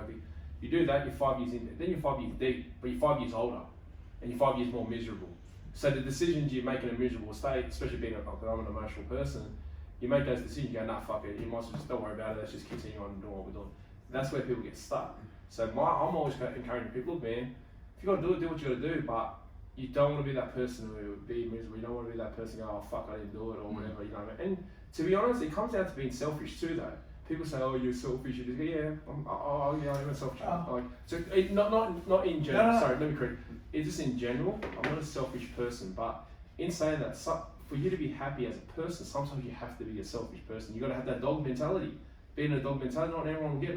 you do that, you're 5 years in, then you're 5 years deep, but you're 5 years older, and you're 5 years more miserable. So the decisions you're making in a miserable state, especially being I'm an emotional person, you make those decisions, you go, nah, fuck it, you might as well just don't worry about it, let's just continue on doing what we're doing. That's where people get stuck. So I'm always encouraging people, look man, if you got to do what you got to do, but you don't want to be that person who would be miserable, you don't want to be that person go, oh fuck, I didn't do it, or whatever, you know what I mean? And to be honest, it comes down to being selfish too though. people say, "Oh, you're selfish." You just go, "Yeah, I'm selfish." Like, so not in general. No. Sorry, let me correct. It's just in general. I'm not a selfish person, but in saying that, for you to be happy as a person, sometimes you have to be a selfish person. You got to have that dog mentality. Being a dog mentality, not everyone will get.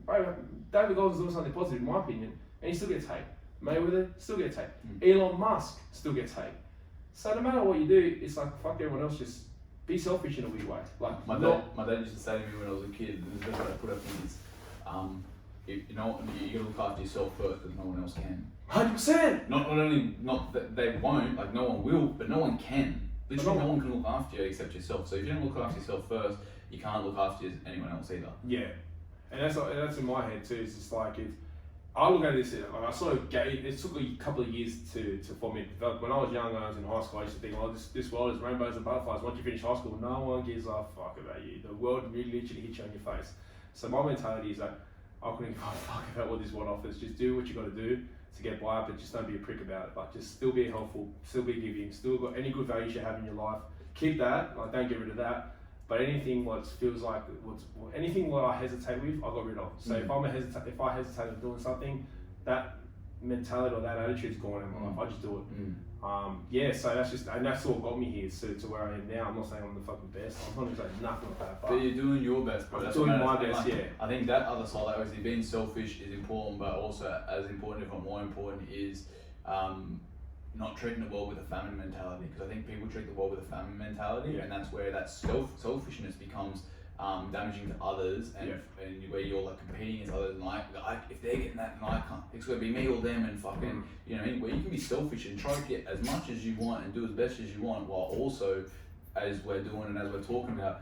Bro, David Goggins doing something positive, in my opinion, and he still gets hate. Mayweather still gets hate. Elon Musk still gets hate. So no matter what you do, it's like fuck everyone else. Just be selfish in a weird way. Like my dad used to say to me when I was a kid, this is what I put up in is, you gotta look after yourself first because no one else can. 100%. Not only not that they won't, like no one will, but no one can. Literally, no one can look after you except yourself. So if you don't look after yourself first, you can't look after anyone else either. Yeah, and that's in my head too. It's just like I look at this. Like I sort of it took a couple of years for me to develop. When I was young, I was in high school. I used to think, oh, this world is rainbows and butterflies. Once you finish high school, no one gives a fuck about you. The world really literally hits you on your face. So my mentality is that I couldn't give a fuck about what this world offers. Just do what you got to do to get by, but just don't be a prick about it. Like just still be helpful, still be giving, still got any good values you have in your life. Keep that. Like don't get rid of that. But anything what feels like anything what I hesitate with, I got rid of. So if I hesitate of doing something, that mentality or that attitude's gone in my life. I just do it. So that's what got me here to where I am now. I'm not saying I'm the fucking best. I'm not saying nothing like that. But you're doing your best, bro. I'm That's doing my like, best. Yeah. I think that other side, like obviously being selfish is important, but also as important, if not more important, is not treating the world with a famine mentality. Because I think people treat the world with a famine mentality, and that's where that selfishness becomes damaging to others, and where you're like competing against others, and like if they're getting that, and I can't, it's gonna be me or them, and fucking you know, where you can be selfish and try to get as much as you want and do as best as you want, while also, as we're doing and as we're talking about,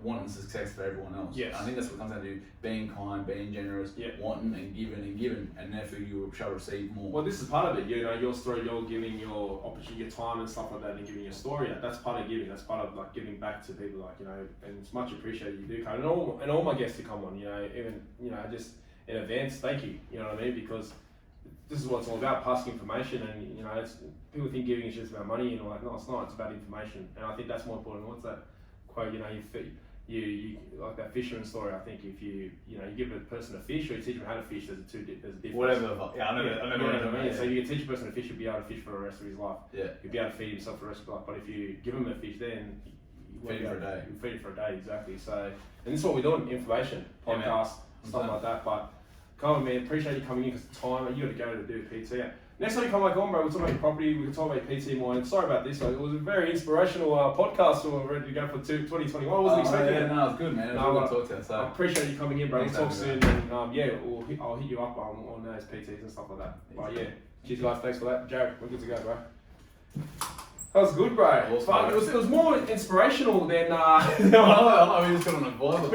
wanting success for everyone else. Yes. I think that's what comes down to being kind, being generous, wanting and giving, and therefore you shall receive more. Well, this is part of it. You know, your story, you're giving your opportunity, your time and stuff like that, and giving your story. That's part of giving. That's part of like giving back to people, like, you know, and it's much appreciated you do. And all my guests to come on, you know, even, you know, just in advance, thank you. You know what I mean? Because this is what it's all about, passing information, and you know, people think giving is just about money, and all that. No, it's not. It's about information, and I think that's more important. What's that quote? You know, you like that fisherman story. I think if you give a person a fish or you teach them how to fish, there's a difference. Whatever. Yeah, I know what I mean. So you can teach a person to fish, he'll be able to fish for the rest of his life. Yeah. He'll be able to feed himself for the rest of his life. But if you give him a fish, then feed him for a day. You feed him for a day, exactly. So, and this is what we're doing: information, podcast, stuff like that. But Koen, man, appreciate you coming in because the time you got to go to do PT. Yeah. Next time you come back on, bro, we'll talk about your property, we can talk about your PT more. And sorry about this, it was a very inspirational podcast, so we're ready to go for 2021. I wasn't expecting it. No, it's good, man. It was good to talk to. So I appreciate you coming in, bro. We'll talk soon. And I'll hit you up on those PTs and stuff like that. But yeah, cheers, guys. Thanks for that. Jared, we're good to go, bro. That was good, bro. It was more inspirational than. I know, we just got on a vibe.